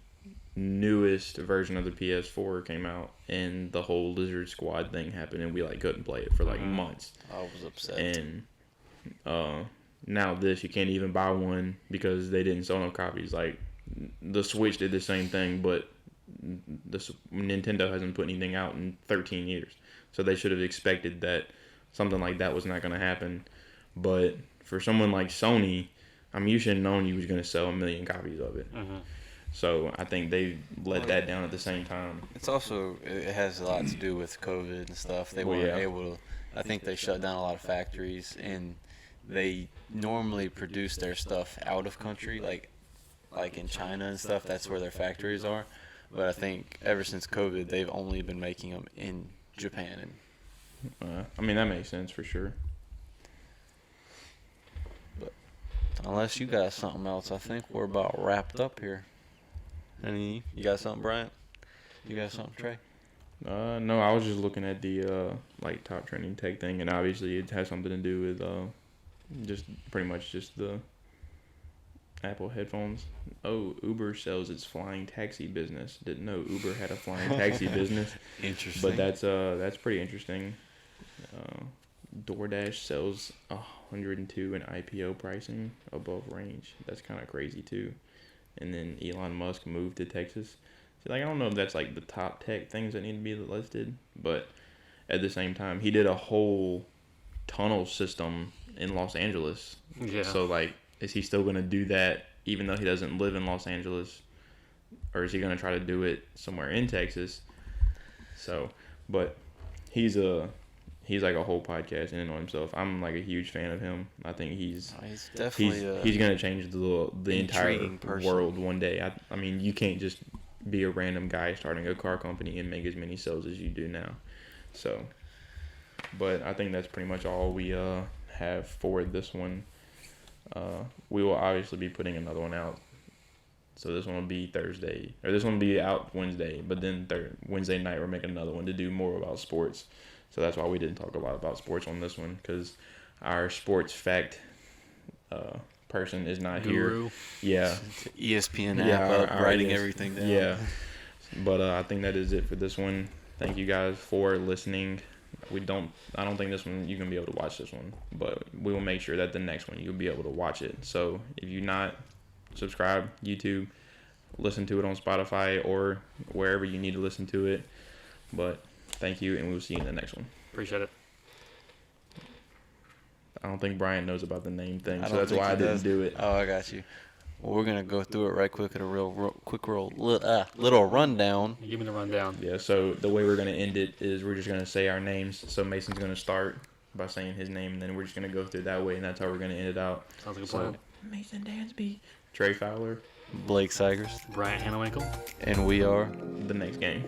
newest version of the PS4 came out and the whole Lizard Squad thing happened and we like couldn't play it for like months. I was upset. And now this, you can't even buy one because they didn't sell no copies. Like the Switch did the same thing, but Nintendo hasn't put anything out in 13 years, so they should have expected that something like that was not going to happen. But for someone like Sony, I mean, you should have known you was going to sell 1 million copies of it. So I think they let that down at the same time. It's also, it has a lot to do with COVID and stuff. They weren't able to, I think they shut down a lot of factories, and they normally produce their stuff out of country, like in China and stuff. That's where their factories are. But I think ever since COVID, they've only been making them in Japan. And I mean, that makes sense for sure. unless you got something else, I think we're about wrapped up here. You got something, Bryant? You got something, Trey? No, I was just looking at the like top trending tech thing, and obviously it has something to do with just pretty much just the Apple headphones. Oh, Uber sells its flying taxi business. Didn't know Uber had a flying taxi business. Interesting. But that's pretty interesting. DoorDash sells 102 in IPO pricing above range. That's kind of crazy too. And then Elon Musk moved to Texas. So like I don't know if that's like the top tech things that need to be listed, but at the same time, he did a whole tunnel system in Los Angeles. Yeah. So like, is he still gonna do that even though he doesn't live in Los Angeles, or is he gonna try to do it somewhere in Texas? So, but he's like a whole podcast in and on himself. I'm like a huge fan of him. I think he's definitely he's gonna change the entire intriguing person. world one day. I mean, you can't just be a random guy starting a car company and make as many sales as you do now. So, but I think that's pretty much all we have for this one. We will obviously be putting another one out. So this one will be Thursday, or this one will be out Wednesday. But then Wednesday night we're making another one to do more about sports. So that's why we didn't talk a lot about sports on this one, because our sports fact person is not Guru. here. Yeah, ESPN Yeah, app up, our writing ES everything down. Yeah. But I think that is it for this one. Thank you guys for listening. I don't think this one you're gonna be able to watch this one, but we will make sure that the next one you'll be able to watch it. So if you're not subscribed, YouTube, listen to it on Spotify or wherever you need to listen to it. But thank you, and we'll see you in the next one. Appreciate it. I don't think Brian knows about the name thing, I so don't that's think why I he didn't does. do it. Oh, I got you. Well, we're gonna go through it right quick at a little rundown. Give me the rundown. Yeah, so the way we're going to end it is we're just going to say our names. So Mason's going to start by saying his name, and then we're just going to go through that way, and that's how we're going to end it out. Sounds like a So, plan. Mason Dansby, Trey Fowler, Blake Sagers, Bryant Hannawinkle. and we are. the next game.